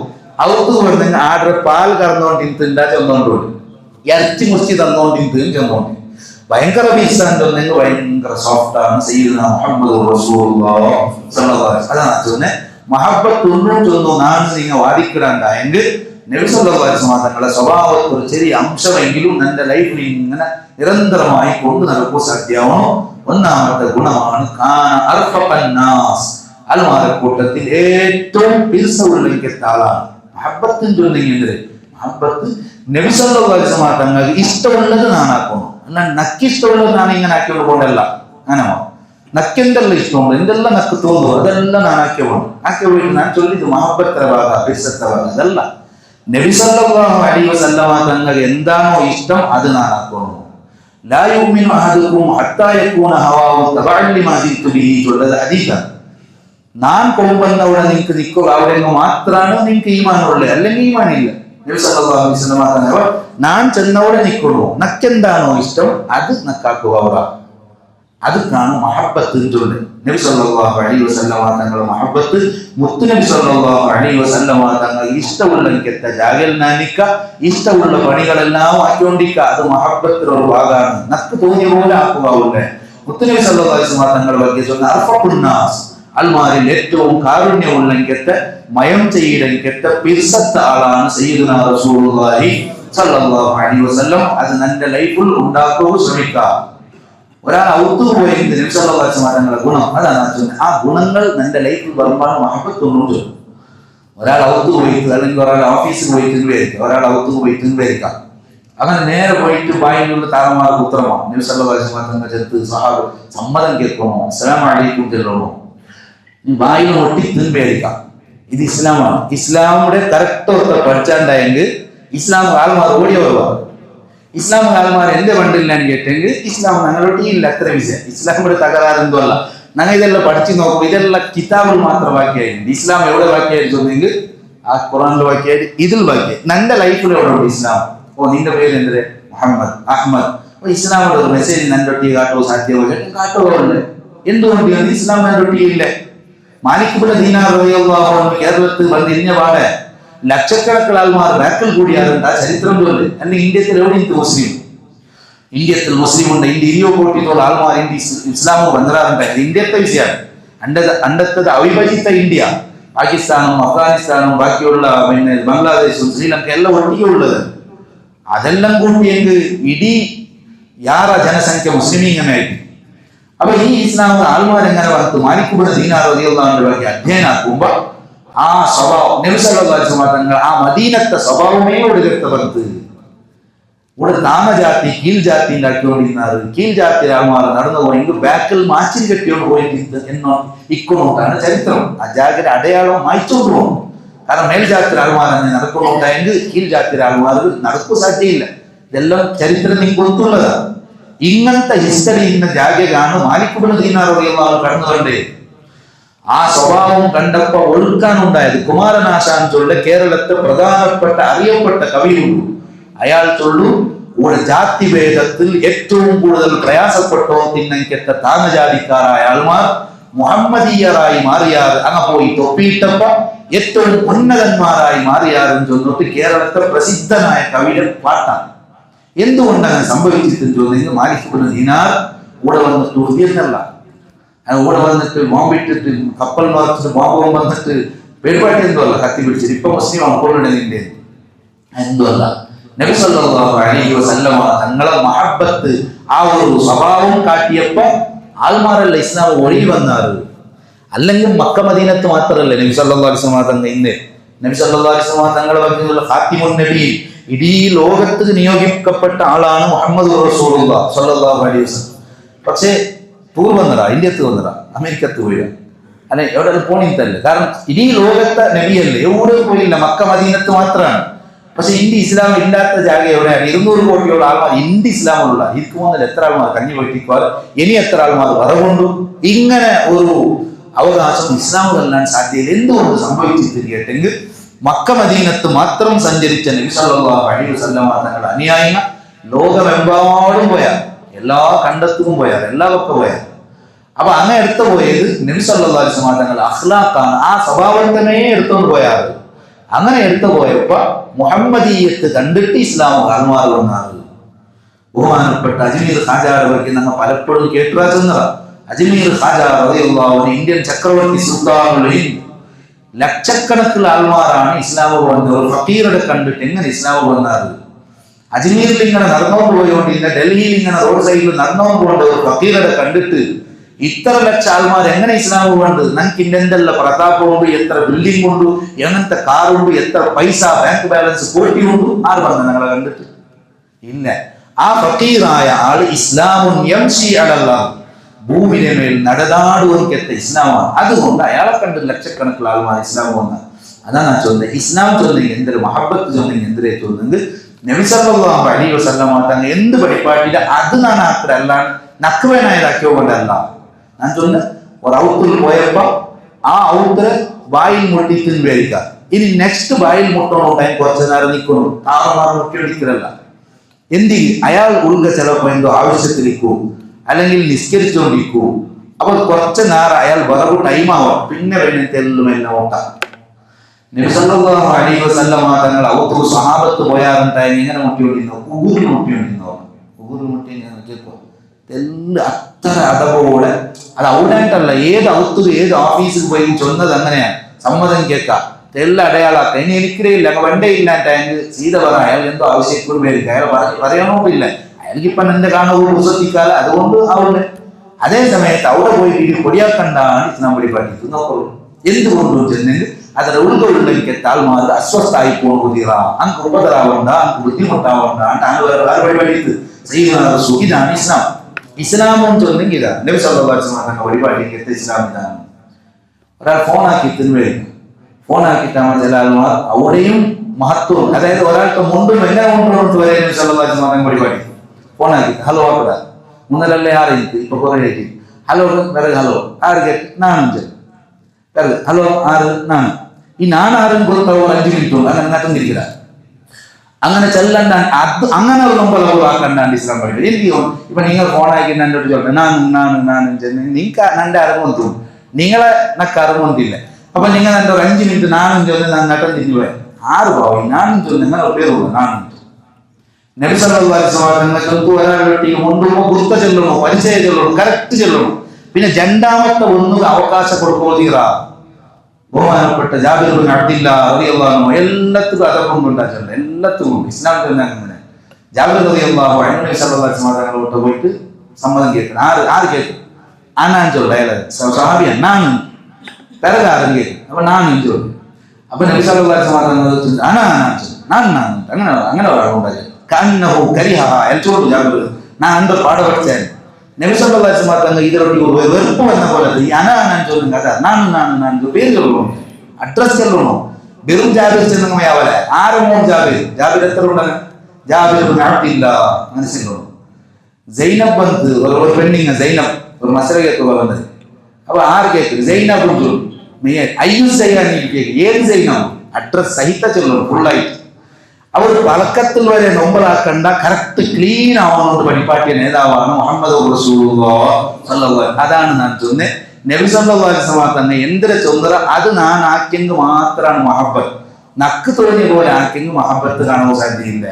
അവർക്ക് പറഞ്ഞെങ്കിൽ ആരുടെ പാൽ കറന്നുകൊണ്ടിരുന്നില്ല ചെന്നോണ്ടു, ഇറച്ചി മുറിച്ച് തന്നോണ്ടിരുന്നു ചെന്നോണ്ട്, ഭയങ്കര പീസാൻ ചെന്നെങ്കിൽ ഭയങ്കര സോഫ്റ്റ് ആണ്. സയ്യിദുനാ മുഹമ്മദ് റസൂലുള്ളാഹി സ്വല്ലല്ലാഹു അലൈഹി വസല്ലം അതാണ് മഹബ്ബത്ത് തൊണ്ണൂറ്റൊന്നു നാണ് നിങ്ങൾ വാദിക്കിടാണ്ടായെങ്കിൽ നബി സല്ലല്ലാഹു അലൈഹി വസല്ലം തങ്ങളുടെ സ്വഭാവത്തിൽ ഒരു ചെറിയ അംശമെങ്കിലും എൻ്റെ ലൈഫിൽ ഇങ്ങനെ നിരന്തരമായി കൊണ്ടു നടക്കുക സാധ്യമാണോ? ഒന്നാമത്തെ ഗുണമാണ് കാന അർഫഖന്നാസ്, അൽമാരക്കൂട്ടത്തിൽ ഏറ്റവും പിരിസമുള്ള ആളാണ്. മഹബ്ബത്ത് ചൊന്നെങ്കിൽ മഹബ്ബത്ത് നബി സല്ലല്ലാഹു അലൈഹി വസല്ലം തങ്ങൾക്ക് ഇഷ്ടമുള്ളത് നാനാക്കണം, എന്നാൽ നക്കിഷ്ടമുള്ളത് ഞാൻ ഇങ്ങനെ ആക്കിയോണ്ട് കൊണ്ടല്ല. അങ്ങനെ നക്കെന്തെല്ലാം ഇഷ്ടമുണ്ട്, എന്തെല്ലാം നക്ക് തോന്നുന്നു അതെല്ലാം ഞാൻ ആക്കിയ പോയിട്ട് ഞാൻ ചൊല്ലിത് മഹബ്ബത്തിന്റെ ഭാഗ പിരിസത്തെ ഭാഗം അതല്ല. നബി സല്ലല്ലാഹു അലൈഹി വസല്ലം തങ്ങൾ എന്താണോ ഇഷ്ടം അത് ഞാൻ ആക്കണം. ലാ യുമിനു അഹദുകും ഹത്താ യകൂന ഹവാഹു തബഅൻ ലിമാ ജിതു ബിഹി ചൊല്ലത് ഹദീസാണ്. ഞാൻ കൊണ്ടുവന്നവിടെ നിങ്ങൾക്ക് നിൽക്കുക, അവിടെ മാത്രമാണ് നിങ്ങൾക്ക് ഈമാൻ ഉള്ളത്, അല്ലെങ്കിൽ ഈമാൻ ഇല്ല. നബി സല്ലല്ലാഹു അലൈഹി വസല്ലം തങ്ങൾ ഞാൻ ചെന്നവിടെ നിൽക്കുള്ളൂ, നക്കെന്താണോ ഇഷ്ടം അത് നക്കാക്കുക, അവ അത് കാണും മഹബ്ബത്ത്. നബി സല്ലല്ലാഹു അലൈഹി വസല്ലം തങ്ങളുടെ മഹബ്ബത്ത് മുത്തു നബി സല്ലല്ലാഹു അലൈഹി വസല്ലം തങ്ങൾ ഇഷ്ടമുള്ള എനിക്കെത്ത ജാഗൽ നാനിക്ക, ഇഷ്ടമുള്ള പണികളെല്ലാം ആക്കിക്കൊണ്ടിരിക്കുക, അത് മഹബ്ബത്തിനുള്ള ഭാഗമാണ്. നക്ക് തോന്നിയ പോലെ ആക്കുക. മുത്തു നബി സല്ലല്ലാഹു അലൈഹി വസല്ലം തങ്ങളുടെ ಬಗ್ಗೆ சொன்ன അർഫഖുന്നാസ്, അൽമാരിൽ ഏറ്റവും കാരുണ്യമുള്ള എനിക്കെത്ത മയം ചെയ്യലെനിക്കെത്ത പിർസത്ത ആളാണ് സയ്യിദുനാ റസൂലുള്ളാഹി സല്ലല്ലാഹു അലൈഹി വസല്ലം. അത് എൻ്റെ ലൈഫിൽ ഉണ്ടാക്കുക ശ്രമിക്കുക. ഒരാൾ ഔത്തു പോയെങ്കിൽ നബി സല്ലല്ലാഹു അലൈഹി വസല്ലം തങ്ങളുടെ ഗുണം അതാണ്. ആ ഗുണങ്ങൾ എൻ്റെ ലൈഫിൽ വരുമ്പോൾ മഹബ്ബത്ത് തൊണ്ണൂറ്. ഒരാൾ ഔത്തു പോയിട്ട് അല്ലെങ്കിൽ ഒരാൾ ഓഫീസിൽ പോയിട്ട് വരിക, ഒരാൾ ഔത്തു പോയിട്ട് വരിക്കാം, അങ്ങനെ നേരെ പോയിട്ട് ബായിലുള്ള താരമാർക്ക് ഉത്തരമാണ്. നബി സല്ലല്ലാഹു അലൈഹി വസല്ലം തങ്ങളുടെ ചെറുത്ത് സഹാബ് സമ്മതം കേൾക്കണോ, അസ്സലാമു അലൈക്കും ചെല്ലണോ, ബായിൽ ഒട്ടി തിൻപേരിക്കാം. ഇത് ഇസ്ലാമാണ്. ഇസ്ലാമിന്റെ കറക്റ്റ് ഒത്ത പഠിച്ചാണ്ടായെങ്കിൽ ഇസ്ലാം ആൾമാർ ഓടിയ വരുവാണ്. ഇസ്ലാം ആൾമാർ എന്റെ പണ്ടില്ലാന്ന് കേട്ടെങ്കിൽ ഇസ്ലാം ഞങ്ങളൊട്ടിയില്ല. അത്ര വിഷയം ഇസ്ലാമിന്റെ തകരാറെന്തോ അല്ല. ഞങ്ങൾ ഇതെല്ലാം പഠിച്ചു നോക്കും, ഇതെല്ലാം കിതാബിൽ മാത്രം ബാക്കിയായിരുന്നു. ഇസ്ലാം എവിടെ ബാക്കിയായിരുന്നെങ്കിൽ ആ ഖുറാനിൽ ബാക്കിയായിട്ട് ഇതിൽ ബാക്കിയായി. നിന്റെ ലൈഫിൽ എവിടെ ഉണ്ട് ഇസ്ലാം? ഓ നിന്റെ പേര് എന്തേ മുഹമ്മദ് അഹമ്മദ്, ഇസ്ലാമിന്റെ ഒരു മെസ്സേജ് നന്റൊട്ടി കാട്ടോ സാധ്യത കാട്ടുകയുണ്ട്. എന്തുകൊണ്ട് ഇസ്ലാം നന്റൊട്ടിയില്ലേ? മാലിക് ഇബ്നു ദീനാർ റളിയല്ലാഹു അൻഹു കേരളത്തിൽ വന്നിരിഞ്ഞ പാടെ ലക്ഷക്കണക്കിന് ആൾമാർ ബാക്കിൽ കൂടിയാറുണ്ട്. ആ ചരിത്രം പോലെ അല്ലെങ്കിൽ ഇന്ത്യത്തിൽ എവിടെ മുസ്ലിം, ഇന്ത്യത്തിൽ മുസ്ലിം ഉണ്ട്. India 20 കോടിയുള്ള ആൾമാർ India ഇസ്ലാമോ വന്നിറാറുണ്ട്. ഇന്ത്യത്തെ വിഷയമാണ്. അണ്ടത്തത് അവിഭജിത ഇന്ത്യ. പാകിസ്ഥാനും അഫ്ഗാനിസ്ഥാനും ബാക്കിയുള്ള പിന്നെ ബംഗ്ലാദേശും ശ്രീലങ്ക എല്ലാം ഒട്ടിಗೆ ഉള്ളത്. അതെല്ലാം കൂട്ടിയെങ്കിൽ ഇടീ യാറ ജനസംഖ്യ മുസ്ലിമീങ്ങനായിട്ട്. അപ്പൊ ഈ ഇസ്ലാം ആൾമാരെങ്ങനെ വന്നു മാലിക് ഇബ്നു ദീനാർ റളിയല്ലാഹു അൻഹു ಬಗ್ಗೆ ಅಧ್ಯಯನ ಆಗುമ്പോൾ ಆ ಸ್ವಭಾವ ನಬಿ ಸಲ್ಲಲ್ಲಾಹು ಅಲೈಹಿ ವಸಲ್ಲಂ ಆ ಮದೀನത്തെ സ്വഭാവമേ ഒടുകത്തെ ಬಂತು. ഇവിടെ താമജാതി കീഴ്ജാതി ഉണ്ടാക്കിക്കൊണ്ടിരുന്നത് കീഴ്ജാതി ആൾമാർ നടന്നു പോയെങ്കിൽ ബാക്കിൽ മാച്ചിൽ കെട്ടിയോണ്ട് പോയിട്ട് എന്നോ ഇക്കൊണ്ടാണ് ചരിത്രം. ആ ജാഗര അടയാളം മായ്ച്ചോണ്ട് പോകും. കാരണം മേൽജാതി ആൾമാർ അങ്ങനെ നടക്കുന്നുണ്ടായെങ്കിൽ കീഴ്ജാതി ആൾമാർ നടക്കു സാധ്യയില്ല. ഇതെല്ലാം ചരിത്രം നിങ്ങൾക്ക് ഒത്തുള്ളതാണ്. ഇങ്ങനത്തെ ഹിസ്റ്ററി ഇന്ന ജാഗയാണ് മാലിക് ഇബ്നു ദീനാർ റളിയല്ലാഹു അൻഹു കടന്നു വരണ്ടേ. ആ സ്വഭാവം കണ്ടപ്പോ ഒഴുക്കാനുണ്ടായത് കുമാരനാശാൻ ചൊല്ല കേരളത്തെ പ്രധാനപ്പെട്ട അറിയപ്പെട്ട കവിയുള്ളൂ. അയാൾ ചൊല്ലു ഇവിടെ ജാതിഭേദത്തിൽ ഏറ്റവും കൂടുതൽ പ്രയാസപ്പെട്ടോ തിന്നങ്കെത്ത താമജാതിക്കാരായ ആൾമാർ മുഹമ്മദീയറായി മാറിയാറ് അങ്ങ പോയി തൊപ്പിയിട്ടപ്പ ഏറ്റവും ഉന്നതന്മാരായി മാറിയാറെന്ന് ചൊന്നിട്ട് കേരളത്തെ പ്രസിദ്ധനായ കവിയുടെ പാട്ടാണ്. എന്തുകൊണ്ടാണ് സംഭവിച്ചിട്ടെന്ന് ചോദിച്ചെങ്കിൽ മാലിക് ഇബ്നു ദീനാർ ഇവിടെ വന്നിട്ട് ഉയർന്നല്ല, ഇവിടെ വന്നിട്ട് ബോംബിട്ടിട്ട് കപ്പൽ മറിച്ചിട്ട് ബോംബ് വന്നിട്ട് പരിപാടി എന്തല്ല കത്തി പിടിച്ചിട്ട് ഇപ്പൊ മുസ്ലിം കൊണ്ടിടുന്നതിന്റെ എന്തല്ല നബി സല്ലല്ലാഹു അലൈഹി വസല്ലം തങ്ങളെ മഹബത്ത് ആ ഒരു സ്വഭാവം കാട്ടിയപ്പോ ആൾമാരല്ല ഇസ്ലാം ഒഴിവ് വന്നാറ്. അല്ലെങ്കിൽ മക്ക മദീനത്ത് മാത്രമല്ല നബി സല്ലല്ലാഹു അലൈഹി വസല്ലം തങ്ങൾ ഇന്ന് നബി സല്ലല്ലാഹു അലൈഹി വസല്ലം തങ്ങളെ പറഞ്ഞുള്ള ഖാത്തിമുൻ നബി ഇടീ ലോകത്ത് നിയോഗിക്കപ്പെട്ട ആളാണ് മുഹമ്മദ് റസൂലുള്ളാഹി സ്വല്ലല്ലാഹു അലൈഹി വസല്ലം. പക്ഷേ ടൂർ വന്നടാ, ഇന്ത്യത്ത് വന്നടാ, അമേരിക്കത്ത് പോയില്ല, അല്ലെ എവിടെ പോണിത്തല്ല. കാരണം ഇടീ ലോകത്തെ നബിയല്ലേ, എവിടെ പോയില്ല, മക്ക മദീനത്ത് മാത്രമാണ്. പക്ഷെ ഇന്ത്യ ഇസ്ലാം ഇല്ലാത്ത ജാഗ എവിടെയാണ്? 200 കോടിയുള്ള ആൾമാർ ഇന്ത്യ ഇസ്ലാമുള്ള ഇരിക്കു പോകുന്നതിൽ എത്ര ആൾമാർ കഞ്ഞി പറ്റിക്കുവാർ, ഇനി എത്ര ആൾമാർ വറകൊണ്ടു. ഇങ്ങനെ ഒരു അവകാശം ഇസ്ലാമിലെല്ലാം സാധ്യത എന്തുകൊണ്ട് സംഭവിച്ചിട്ട് കേട്ടെങ്കിൽ മക്ക മദീനത്ത് മാത്രം സഞ്ചരിച്ച നബി സല്ലല്ലാഹു അലൈഹി വസല്ലം തങ്ങളുടെ അനുയായികൾ ലോകമെമ്പാടും പോയാൽ, എല്ലാ കണ്ടത്തും പോയാൽ, എല്ലാവർക്കും പോയാൽ. അപ്പൊ അങ്ങനെ എടുത്തു പോയത് നബി സല്ലല്ലാഹു അലൈഹി വസല്ലം തങ്ങളുടെ അഖ്ലാഖാണ്, ആ സ്വഭാവത്തിനെ എടുത്തുകൊണ്ട് പോയാറ്. അങ്ങനെ എടുത്തു പോയപ്പോ മുഹമ്മദീയത്ത് കണ്ടിട്ട് ഇസ്ലാം ആൾമാർ വന്നാറ്. ബഹുമാനപ്പെട്ട അജ്മീർ ഖാജാരെ പറ്റി നമ്മൾ പലപ്പോഴും കേട്ടുവാച്ചെന്നതാ. അജ്മീർ ഖാജാ റളിയല്ലാഹു അൻഹു ഇന്ത്യൻ ചക്രവർത്തി സുൽത്താനുൽ ഹിന്ദ്. ലക്ഷക്കണക്കിലുള്ള ആൾമാരാണ് ഇസ്ലാം വന്നത്. ഒരു ഫക്കീറുടെ കണ്ടിട്ട് എങ്ങനെ ഇസ്ലാം വന്നാറ്? അജ്മീരിൽ ഇങ്ങനെ നടന്നുകൊണ്ട് പോയോണ്ടിരുന്ന ഡൽഹിയിൽ ഇങ്ങനെ റോഡ് സൈഡിൽ നടന്നുകൊണ്ട് പോകേണ്ട ഒരു ഫക്കീറുടെ കണ്ടിട്ട് ഇത്ര ലക്ഷം ആൾമാർ എങ്ങനെ ഇസ്ലാം വേണ്ടത്? നമുക്ക് ഇന്നെന്തല്ല പ്രതാപമുണ്ട്, എത്ര ബിൽഡിംഗ് ഉണ്ട്, എങ്ങനത്തെ കാറുണ്ട്, എത്ര പൈസ ബാങ്ക് ബാലൻസ് കോട്ടി ഉണ്ട്, ആര് പറഞ്ഞു ഞങ്ങളെ കണ്ടിട്ട്? ഇല്ല. ആ ഫക്കീറായ ആള് ഇസ്ലാമുൻ യംശി അലല്ലാഹ്, ഭൂമിയുടെ മേൽ നടനാടുവരിക്കത്തെ ഇസ്ലാമാണ്. അതുകൊണ്ട് അയാളെ കണ്ട് ലക്ഷക്കണക്കിലുള്ള ആൾമാർ ഇസ്ലാം വന്ന. അതാണ് ഞാൻ ചോദിച്ചത്. ഇസ്ലാം ചൊന്നെങ്കിൽ എന്തൊരു മഹബത്ത് ചൊന്നെങ്കിൽ എന്തിനെ ചോദിച്ചെങ്കിൽ നബി സല്ലല്ലാഹു അലൈഹി വസല്ലം തങ്ങൾ എന്ത് പരിപാടിയില്ല അത് ഞാൻ ആക്കലല്ലാണ്ട് നക്കുവേനായതാക്കിയോ കൊണ്ടല്ല. ഞാൻ ചൊന്ന ഒരു ഔത്തിൽ പോയപ്പോ ആ ഔത്തര് വായിൽ മുട്ടി തിന്നുക. ഇനി നെക്സ്റ്റ് വായിൽ മുട്ടണോട്ടായി കുറച്ചു നേരം നിൽക്കണം, താറുമാർ മുട്ടിയെടുക്കലല്ല. എന്തി അയാൾ ഉൾക ചിലപ്പോ എന്തോ ആവശ്യത്തിലേക്കോ അല്ലെങ്കിൽ നിസ്കരിച്ചുകൊണ്ടിരിക്കൂ. അപ്പൊ കുറച്ചു നേരം അയാൾ വളരെ ടൈം ആവാം, പിന്നെ തെല്ലും എല്ലാം ഓട്ടാം. നബി സല്ലല്ലാഹു അലൈഹി വസല്ലം തങ്ങൾ ഔത്തു സഹാബത്ത് പോയാറുണ്ടായി എങ്ങനെ മുട്ടിയോണ്ടിരുന്നു? ഉഗുറിൽ മുട്ടിയോണ്ടിരുന്നു. ഉഗുറിൽ മുട്ടി കേൾക്കോ തെല്ല് അത്ര അതപോടെ അത് ഔടായിട്ടല്ല, ഏത് ഔത്തു ഏത് ഓഫീസിൽ പോയി ചൊന്നത് അങ്ങനെയാണ്. സമ്മതം കേൾക്കാം, തെല്ല അടയാളാക്ക. ഇനി എനിക്കിടയില്ല അങ്ങ് വണ്ടേ ഇല്ലാണ്ട് സീത പറ അയാൾ എന്തോ ആവശ്യപ്പെടും പേരില്ല, അയാൾ പറയാനോട്ടില്ല, അയാൾക്കിപ്പൊ എന്റെ കാണുക ശ്രദ്ധിക്കാല, അതുകൊണ്ട് അവളുടെ അതേ സമയത്ത് അവിടെ പോയിട്ട് കൊടിയാക്കണ്ടാണ് ഇസ്ലാം പഠിപ്പാട്ടി നോക്കുള്ളൂ. എന്തുകൊണ്ടും ചെന്നെങ്കിൽ ಅದರ ಉಳಿದೊಳ್ಳಲಿಕ್ಕೆ ತಾಳ್ಮಾರು ಅಸ್ವಸ್ಥ ಆಯಿಪೋಗುತ್ತೀರಾ, ಅಂಕ ಉಪದ್ರವಗೊಂಡ ಅಂಕ ಬುದ್ಧಿಮುಟ್ಟಾಗೊಂಡ ಅಂತ വഴിപാടിയത് ചെയ്യുന്നത് ഇതാണ് ഇസ്ലാം. ഇസ്ലാം എന്ന് ചൊന്നെങ്കിൽ ഇതാ നബി സല്ലല്ലാഹു അലൈഹി വസല്ലം വഴിപാടിക്കത്തെ ഇസ്ലാം ഇതാണ്. ഒരാൾ ഫോണാക്കി തിന്നുവരും, ഫോണാക്കിയിട്ട് ചില ആൾമാർ അവിടെയും മഹത്വം, അതായത് ഒരാൾക്ക് മുണ്ടും എങ്ങനെ മുണ്ടുകൊണ്ട് വരെ നബി സല്ലല്ലാഹു അലൈഹി വസല്ലം വഴിപാടി ഫോണാക്കി ഹലോ ആക്കട മുന്നലല്ലേ ആറിഞ്ഞിട്ട് ഇപ്പൊ കുറെ ഹലോ വേറെ ഹലോ ആറ് കേട്ട് നാണഞ്ച് വേറെ ഹലോ ആറ് നാണ് ഈ നാണാറും കൊടുത്ത 5 മിനിറ്റ് അങ്ങനെ നട്ടന്നിരിക്കില്ല. അങ്ങനെ ചെല്ലണ്ട അത് അങ്ങനെ ഒരു നമ്പർ ആക്കണ്ടാണ്ട് ഇസ്ലാം പഠിക്കും. എനിക്ക് ഇപ്പൊ നിങ്ങൾ ഫോണാക്കി എന്നോട് ചോദിക്കാം നാനും നിങ്ങൾക്ക് നന്റെ അറിവൊന്നും നിങ്ങളെ നക്ക് അറിവൊന്നില്ല. അപ്പൊ നിങ്ങൾ എന്റെ 5 മിനിറ്റ് നാനും ചൊല്ലി ഞാൻ നട്ടം തിരിഞ്ഞു പോയി 6 പാവി നാനും ചൊല്ലി നിങ്ങളെ പേരുള്ളൂ നാനും. നബി സല്ലല്ലാഹു അലൈഹി വസല്ലം ഒരാളെ കൊണ്ടുപോ ഗുസ്ത ചെല്ലണോ പരിചയ ചെല്ലണോ കറക്റ്റ് ചെല്ലണോ. പിന്നെ രണ്ടാമത്തെ ഒന്നും അവകാശം കൊടുക്കുമോ തീരാ ബഹുമാനപ്പെട്ട ജാബിർ ഇബ്നു അബ്ദില്ലാ റളിയല്ലാഹു അൻഹു എല്ലാത്തും അതപ്പുണ്ടാ ചൊല്ല എല്ലാത്തും ഇസ്ലാം തന്നെ ജാബിർ റളിയല്ലാഹു അൻഹു നബി സല്ലല്ലാഹു അലൈഹി വസല്ലം പോയിട്ട് സമ്മതം കേൾക്കണം. ആര് കേൾക്കും? ആനാൻ ചൊല്ല സഹാബിയ നാണ് പിറകാരൻ കേൾക്കും. അപ്പൊ നാണ് ചൊല്ലും. അപ്പൊ നബി സല്ലല്ലാഹു അലൈഹി വസല്ലം അങ്ങനെ കന്നഹു കരിഹ ചോദിച്ചു ജാബിർ, ഞാൻ എന്തോ പാട പഠിച്ചേൻ. നബി സല്ലല്ലാഹു അലൈഹി വസല്ലം ഇതിലൊരു വെറുപ്പ് വന്ന പോലെ ഈ അനാൻ ചൊല്ലും കഥ ഞാൻ പേര് ചൊല്ലണം, അഡ്രസ് ചൊല്ലണോ. വെറും ജാബിർ ചെന്നവല ആറ് മോൻ ജാബിർ എത്ര ഉണ്ടല്ലോ? ജാബിർ ഇബ്നു അബ്ദില്ലാ മനസ്സിലുള്ളൂ. സൈനബ് ಬಂತು ஒரு பெண்ணிங்க சைனப் ஒரு மசரகத்துக்கு வந்தது. அப்ப ஆறு கேக்குது சைனப் ஐயு சையானி கேக்கு ஏது சைனப் அட்ரஸ் சഹിತ சொல்லணும் ஃபுல் ஆயிட்டு. அவர் பழக்கத்தில் வரை நொம்பலாக்கண்டா கரெக்ட் கிளீன் ஆகணும்னு படிப்பாட்டிய நேதாவான முஹம்மது ரசூலுல்லாஹ் ஸல்லல்லாஹு അതാണ് ഞാൻ சொன்னேன். നബി സല്ലല്ലാഹു അലൈഹി വസല്ലം തന്നെ എന്തിനെ ചൊന്നറ അത് ഞാൻ ആക്കിയെങ്കിൽ മാത്രമാണ് മഹബ്ബത്ത്. നക്ക് തോന്നിയ പോലെ ആക്കിയെങ്കിൽ മഹബ്ബത്ത് കാണാൻ സാധ്യതയില്ല.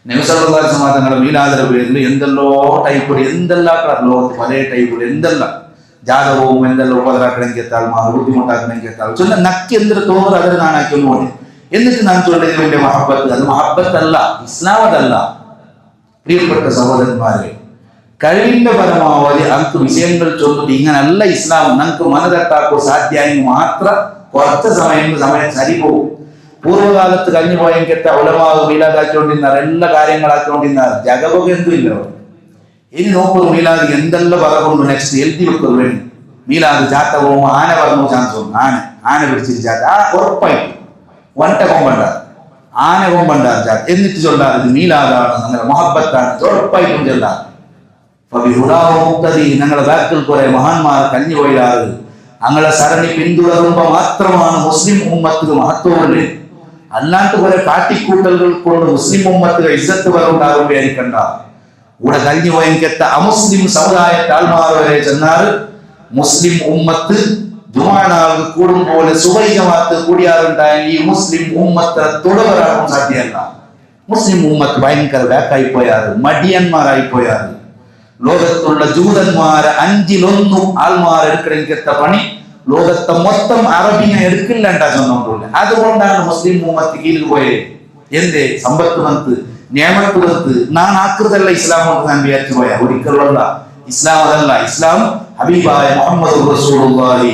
നബി സല്ലല്ലാഹു അലൈഹി വസല്ലം തങ്ങളുടെ മീലാദിന്റെ പേരിൽ എന്തെല്ലോ ടൈപ്പ് എന്തെല്ലാം ലോകത്ത് പല ടൈപ്പ് എന്തെല്ലാം ജാതകവും എന്തെല്ലാം ഉപദ്രാക്കണമെങ്കിൽ എത്താൽ ബുദ്ധിമുട്ടാക്കണമെങ്കിൽ എത്താൽ ചൊല്ല നക്ക് എന്തൊരു തോന്നുന്നത് അതിന് ഞാൻ ആക്കിയൊന്നു പോലെ. എന്നിട്ട് ഞാൻ ചൊല്ലുന്നത് എന്റെ മഹബ്ബത്ത്, അത് മഹബ്ബത്തല്ല, ഇസ്ലാം അതല്ല. പ്രിയപ്പെട്ട സഹോദരന്മാരെ, കഴിവിന്റെ പരമാവധി നമുക്ക് വിഷയങ്ങൾ ചൊല്ലിട്ട് ഇങ്ങനല്ല ഇസ്ലാം നമുക്ക് മനതട്ടാക്കോ സാധ്യമായി മാത്രം കുറച്ച് സമയം സരി പോകും. പൂർവ്വകാലത്ത് കഴിഞ്ഞു പോയെങ്കിൽ ഉലമാവ് മീലാദാക്കിക്കൊണ്ടിരുന്നാർ, എല്ലാ കാര്യങ്ങളാക്കിക്കൊണ്ടിരുന്നാർ, ജഗവക എന്തും ഇല്ല. ഇനി നോക്കൂ മീലാദ് എന്തെല്ലാം പറഞ്ഞു നെക്സ്റ്റ് എഴുതി വെക്കുന്നത് വേണ്ടി മീലാദ് ജാത്തകവും ആന പറഞ്ഞു ചാൻസ് ആന പിടിച്ചിട്ട് ജാത്ത ഉറപ്പായിട്ട് വണ്ട കൊമ്പണ്ട ആന കൊമ്പണ്ട ജാത്ത എന്നിട്ട് ചൊല്ലാർ ഇത് മീലാദാണ്, ഞങ്ങളുടെ മഹബത്താണ്, ഉറപ്പായിട്ടും ചൊല്ലാർ. ഞങ്ങളുടെ ബാക്കിൽ കുറെ മഹാന്മാർ കഴിഞ്ഞു പോയാറ് ഞങ്ങളെ സരണി പിന്തുടരുമ്പോ മാത്രമാണ് മുസ്ലിം ഉമ്മത്തിന് മഹത്വമുള്ളത്. അല്ലാണ്ട് കുറെ കാട്ടിക്കൂട്ടലുകൾ കൊണ്ട് മുസ്ലിം ഉമ്മത്തിന് ഇസ്സത്ത് വരണ്ടാകും വിചാരിക്കണ്ട. ഇവിടെ കഴിഞ്ഞു പോയെങ്കിൽ അമുസ്ലിം സമുദായത്തെ ആൾമാർ വരെ ചെന്നാൽ മുസ്ലിം ഉമ്മത്ത് ജുമാനാൾക്ക് കൂടും പോലെ സുബൈ ജമാഅത്ത് കൂടിയാറുണ്ടായ ഈ മുസ്ലിം ഉമ്മത്തിനെ തുടരാനും സാധ്യമല്ല. മുസ്ലിം ഉമ്മത്ത് ഭയങ്കര ബാക്കായി പോയാറ്, മടിയന്മാരായി പോയാറ്. ലോകത്തുള്ള ജൂതന്മാരെ 5-1 ആൾമാർ എടുക്കണമെങ്കിൽ പണി ലോകത്തെ മൊത്തം അറബിനെ എടുക്കില്ലണ്ടാ ചൊന്നുകൊണ്ടുള്ള. അതുകൊണ്ടാണ് മുസ്ലിം ഉമ്മത്ത് കീഴിൽ പോയത്. എന്റെ സമ്പത്ത് വന്ന് നിയമത്ത് വന്ന് ഞാൻ ആക്കൃതല്ല ഇസ്ലാം കൊണ്ട് ഞാൻ വിചാരിച്ചു പോയ ഒരിക്കലുള്ള ഇസ്ലാം അതല്ല. ഇസ്ലാം ഹബീബായ മുഹമ്മദ് റസൂലുള്ളാഹി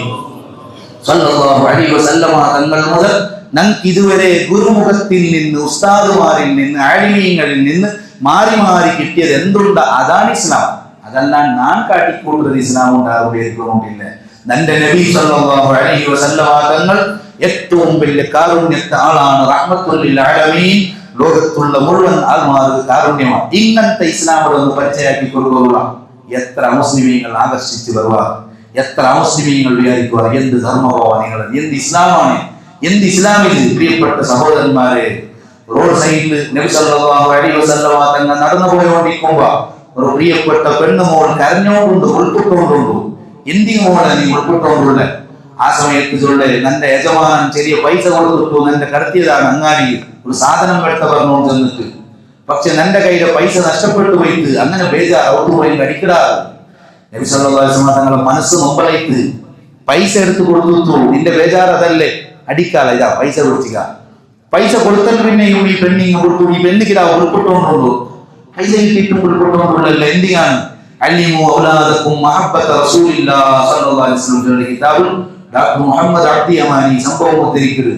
സ്വല്ലല്ലാഹു അലൈഹി വസല്ലമ തങ്ങൾ മുതൽ ഞങ്ങൾക്ക് ഇതുവരെ ഗുരുമുഖത്തിൽ നിന്ന് ഉസ്താദുമാരിൽ നിന്ന് ആലിമീങ്ങളിൽ നിന്ന് മാറി മാറി കിട്ടിയത് എന്തുണ്ട്? അതാണ് ഇസ്ലാം. അതെല്ലാം ഞാൻ കാട്ടിക്കൊണ്ടത് ഇസ്ലാം ഉണ്ടാകുമ്പോഴേക്കൊണ്ടില്ല. നന്റെ നബി സല്ലല്ലാഹു അലൈഹി വസല്ലമ തങ്ങൾ ഏറ്റവും വലിയ കാരുണ്യത്തെ ആളാണ്. റഹ്മത്തുൽ ലിൽ ആലമീൻ, ലോകത്തുള്ള മുഴുവൻ ആൾമാർക്ക് കാരുണ്യമാണ്. ഇങ്ങനത്തെ ഇസ്ലാമിലൊന്ന് പരിചയമാക്കി കൊടുക്കുക. എത്ര മുസ്ലിമീങ്ങൾ ആകർഷിച്ചു വരുക, എത്ര മുസ്ലിമീങ്ങൾ വിചാരിക്കുക എന്ത് ധർമ്മഭാവനികൾ, എന്ത് ഇസ്ലാമാണ്, എന്ത് ഇസ്ലാമിൽ. പ്രിയപ്പെട്ട സഹോദരന്മാരെ, റോഡ് സൈഡിൽ നബി സല്ലല്ലാഹു അലൈഹി വസല്ലമ തങ്ങൾ നടന്നു പോയിക്കൊണ്ടിരിക്കുമ്പോ ഒരു പ്രിയപ്പെട്ട പെണ്ണുമോൾ കരഞ്ഞോണ്ടുണ്ട്, ഉൾപ്പെട്ടുകൊണ്ടുണ്ട്. എന്തിനു മോളെ നീ ഉൾപ്പെട്ടുകൊണ്ടുള്ള? ആ സമയത്ത് ചൊല്ലേ നിന്റെ യജമാനൻ ചെറിയ പൈസ കൊടുത്തിട്ടു നിന്റെ കടത്തിയതാണ് അങ്ങാടി ഒരു സാധനം എടുത്ത പറഞ്ഞോണ്ട് ചെന്നിട്ട്, പക്ഷെ നിന്റെ കയ്യിലെ പൈസ നഷ്ടപ്പെട്ടു പോയിട്ട് അങ്ങനെ ബേജാർ ഔട്ട് പോയി അടിക്കിടാറ്. നബി സല്ലല്ലാഹു അലൈഹി വസല്ലം തങ്ങളുടെ മനസ്സ് നൊമ്പലായിട്ട് പൈസ എടുത്ത് കൊടുത്തു. നിന്റെ ബേജാർ അതല്ലേ, അടിക്കാല ഇതാ പൈസ കൊടുത്തിക്ക. പൈസ കൊടുത്താൽ പിന്നെയും ഈ പെണ്ണിങ് കൊടുത്തു, ഈ പെണ്ണിക്കിടാ ഉൾപ്പെട്ടുകൊണ്ടുള്ളൂ. പൈസ കിട്ടിയിട്ടും ഉൾപ്പെട്ടുകൊണ്ടുള്ളല്ലോ. എന്തിനാണ്? അല്ലിമു ഔലാദക്കും മഹബ്ബത റസൂലില്ലാഹി സ്വല്ലല്ലാഹു അലൈഹി വസല്ലം കിതാബിൽ ഡോക്ടർ മുഹമ്മദ് അബ്ദി യമാനി സംഭവം ഉദ്ധരിക്കുന്നത്.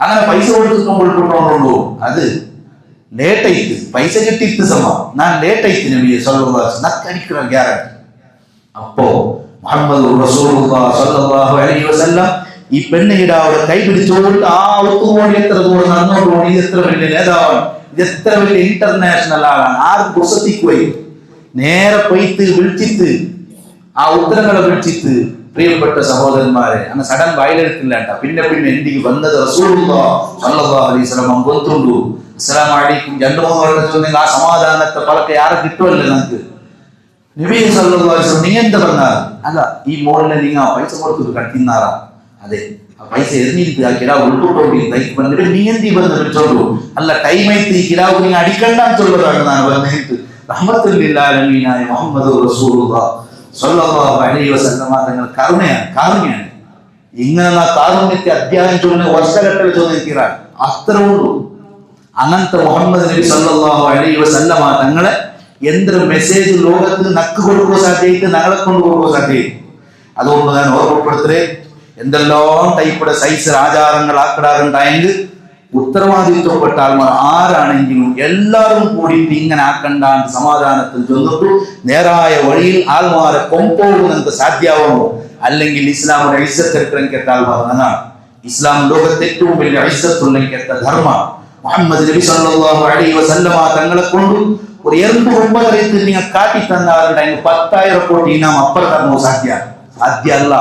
അങ്ങനെ പൈസ കൊടുത്തിട്ടും ഉൾപ്പെട്ടുകൊണ്ടുള്ളൂ. അത് ലേറ്റായിട്ട് പൈസ കിട്ടിയിട്ട് ഞാൻ ലേറ്റായിട്ട് നബിയെ സ്വല്ലല്ലാഹു അലൈഹി വസല്ലം നക്കടിക്കുന്ന ഗ്യാരണ്ടി. അപ്പോ മുഹമ്മദ് റസൂലുള്ളാഹി സ്വല്ലല്ലാഹു അലൈഹി വസല്ലം ഈ പെണ്ണിയുടെ അവിടെ കൈ പിടിച്ചുകൊണ്ട് ആ ഒത്തുപോയി എത്ര ദൂരം നടന്നോണ്ട് പോയി. ഇത് എത്ര വലിയ നേതാവാണ്, ഇത് എത്ര വലിയ ഇന്റർനാഷണൽ ആളാണ്. ആർക്ക് പുറത്തേക്ക് നേരെ പോയിട്ട് വിളിച്ചിട്ട് ആ ഉത്തരങ്ങളെ വിളിച്ചിട്ട്, പ്രിയപ്പെട്ട സഹോദരന്മാരെ, അങ്ങ് സഡൻ വയലെടുത്തില്ല. പിന്നെ എന്തിക്ക് വന്നത് റസൂലുള്ളാഹി സ്വല്ലല്ലാഹു അലൈഹി വസല്ലം കൊണ്ടുണ്ടു. അസ്സലാമു അലൈക്കും 2-3 വട്ടം ചൊന്നെങ്കിൽ ആ സമാധാനത്തെ പലക്കെ ആരെ കിട്ടുമല്ലേ നമുക്ക്. നബി സല്ലല്ലാഹു അലൈഹി വസല്ലം നീ എന്താ പറഞ്ഞാൽ അല്ല ഈ മോളിനെ നിങ്ങൾ പൈസ കൊടുത്തിട്ട് കട്ടിന്നാറാ. അതെ, ആ പൈസ എറിഞ്ഞിട്ട് ആ കിടാവ് ഉൾപ്പെട്ടോ നീ എന്തി വന്ന് വിളിച്ചോളൂ. അല്ല ടൈം ആയിട്ട് ഈ കിടാവ് നിങ്ങൾ അടിക്കണ്ടാന്ന് ചൊല്ലതാണ് ഞാൻ പറഞ്ഞിട്ട്. റഹ്മത്തുൽ ലിൽ ആലമീനായ മുഹമ്മദ് റസൂലുള്ളാഹി സ്വല്ലല്ലാഹു അലൈഹി വസല്ലം തങ്ങൾ കരുണയാണ്, കാരുണ്യാണ്. ഇങ്ങനെ കാരുണ്യത്തെ അധ്യായം ചൊല്ലുന്ന വർഷഘട്ടൽ ചോദിക്കുകയാണ്. അത്ര ഉള്ളൂ. അങ്ങനത്തെ മുഹമ്മദ് നബി സല്ലല്ലാഹു അലൈഹി വസല്ലമ തങ്ങളെ എന്തൊരു മെസ്സേജ് ലോകത്തിന് നക്ക് കൊടുക്കുക സാധ്യത ഞങ്ങളെ കൊണ്ട് കൊടുക്കുക സാധ്യത. അതുകൊണ്ട് ഞാൻ ഓർമ്മപ്പെടുത്തേ, എന്തെല്ലാം ടൈപ്പുടെ സൈസ് ആചാരങ്ങൾ ആക്കിടാറുണ്ടായെങ്കിൽ ഉത്തരവാദിത്വപ്പെട്ട ആൾമാർ ആരാണെങ്കിലും എല്ലാവരും കൂടിയിട്ട് ഇങ്ങനെ ആക്കണ്ടാണ്ട് സമാധാനത്തിൽ ചെന്നിട്ടു നേരായ വഴിയിൽ ആൾമാരെ കൊമ്പോകുന്നത് സാധ്യമാവുമോ? അല്ലെങ്കിൽ ഇസ്ലാമിന്റെ ഐസത്തെടുക്കലെത്ത ആൾമാർ എന്നാണ്. ഇസ്ലാം ലോകത്തെ ഏറ്റവും വലിയ ഐസത്തുള്ളെത്ത ധർമ്മ. മുഹമ്മദ് നബി സല്ലല്ലാഹു അലൈഹി വസല്ലമ തങ്ങളെ കൊണ്ട് ഒരു 2 നിങ്ങൾ കാട്ടി തന്നാറുണ്ടെങ്കിൽ 10,000 കോടി നാം അപ്പുറം തന്നോ സാധ്യമല്ല.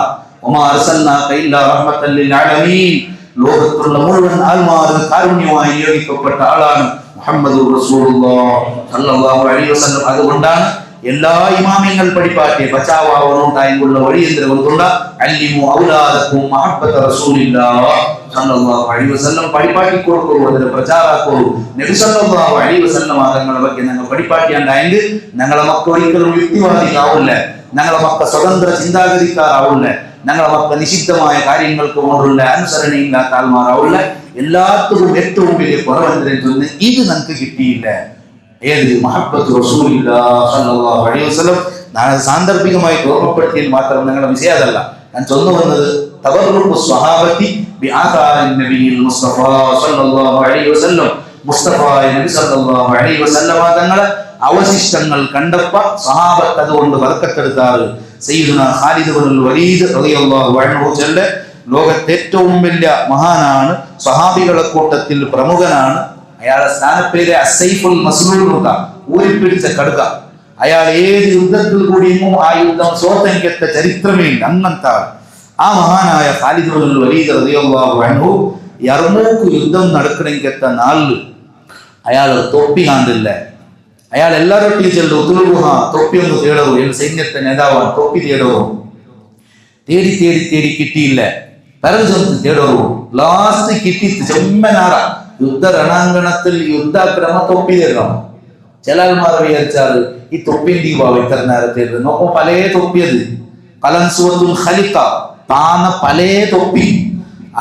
ലോകത്തുള്ള മുഴുവൻ ആൾമാരും കാരുണ്യമായി നിയോഗിക്കപ്പെട്ട ആളാണ് മുഹമ്മദ് റസൂലുള്ളാഹി സല്ലല്ലാഹു അലൈഹി വസല്ലം. അതുകൊണ്ടാണ് എല്ലാ ഇമാമിങ്ങൾ പഠിപ്പാട്ടെ ബച്ചാവാവുന്നുണ്ടായുള്ള വഴി എന്തുകൊണ്ടുള്ള അല്ലിമു ഔലാദക്കും മഹബ്ബത റസൂലില്ലാഹി സല്ലല്ലാഹു അലൈഹി വസല്ലം പഠിപ്പാട്ടി കൊടുക്കുന്നു, അതിന് പ്രചാരാക്കോളൂ. നബി സല്ലല്ലാഹു അലൈഹി വസല്ലം തങ്ങളുടെ ಬಗ್ಗೆ ഞങ്ങൾ പഠിപ്പാട്ടിയുണ്ടായെങ്കിൽ ഞങ്ങളെ മക്കൾ ഒരിക്കലും യുക്തിവാദികളാവില്ല, ഞങ്ങളെ മക്കൾ സ്വതന്ത്ര ചിന്താഗതിക്കാരാവില്ല, ഞങ്ങളെ മക്കൾ നിഷിദ്ധമായ കാര്യങ്ങൾക്ക് കൊണ്ടുള്ള അനുസരണയില്ലാത്ത ആൾമാരാവില്ല. എല്ലാത്തിനും ഏറ്റവും വലിയ കുറവെന്തിനെന്ന് ചൊന്ന് ഇത് നമുക്ക് കിട്ടിയില്ല. ഏത് മഹബ്ബത്ത് റസൂലില്ലാഹി സ്വല്ലല്ലാഹു അലൈഹി വസല്ലം. ഞാൻ സാന്ദർഭികമായി ഓർമ്മപ്പെടുത്തിയാൽ മാത്രം നിങ്ങളുടെ വിഷയമല്ല. ഞാൻ ചൊന്നു വന്നത് തബറുഖു സ്വഹാബത്തി ബിആഥാരിൻ നബിയിൽ മുസ്തഫ സ്വല്ലല്ലാഹു അലൈഹി വസല്ലം. മുസ്തഫ നബി സ്വല്ലല്ലാഹു അലൈഹി വസല്ലം തങ്ങളെ അവശിഷ്ടങ്ങൾ കണ്ടപ്പ സ്വഹാബത്ത് അതുകൊണ്ട് ബർക്കത്തെടുത്താറ്. സയ്യിദുനാ ഖാലിദ് ഇബ്നുൽ വലീദ് റളിയല്ലാഹു അൻഹു ചെല്ലെ ലോകത്തെ ഏറ്റവും വലിയ മഹാനാണ്, സ്വഹാബികളുടെ കൂട്ടത്തിൽ പ്രമുഖനാണ്. അയാളെ സ്ഥാനപ്പേര് അസൈഫുൽ മസ്ലൂൽ എന്നാണ്, ഊരിപ്പിടിച്ച കടുക. അയാൾ ഏത് യുദ്ധത്തിൽ കൂടിയും ആ യുദ്ധം സോത്തെനിക്കെത്ത ചരിത്രമേ ഇല്ല. അങ്ങനത്തെ ആ മഹാനായ ഖാലിദ് ഇബ്നുൽ വലീദ് റളിയല്ലാഹു അൻഹു യർമൂക്ക് യുദ്ധം നടക്കണമെങ്കിലെത്ത നാളിൽ അയാൾ തൊപ്പി കാണ്ടില്ല. അയാൾ എല്ലാവരും ചെല്ലുക തൊപ്പിയൊന്ന് തേടവും, എന്റെ സൈന്യത്തെ നേതാവാണ്, തൊപ്പി തേടവും. തേടി തേടി തേടി കിട്ടിയില്ല. പരഞ്ചൊന്ന് തേടവും. ലാസ്റ്റ് കിട്ടി ചെമ്മനാറ യുദ്ധ രണാങ്കണത്തിൽ യുദ്ധാക്രമ തൊപ്പി തരണം. ചില ആൾമാർ വിചാരിച്ചാറ് ഈ തൊപ്പി ദീപാവ് ഇത്ര നേരത്തെ നോക്കുമ്പോ പല തൊപ്പിയത് കലൻസുവത്തുൽ ഖലിഖ താന്ന പല തൊപ്പി.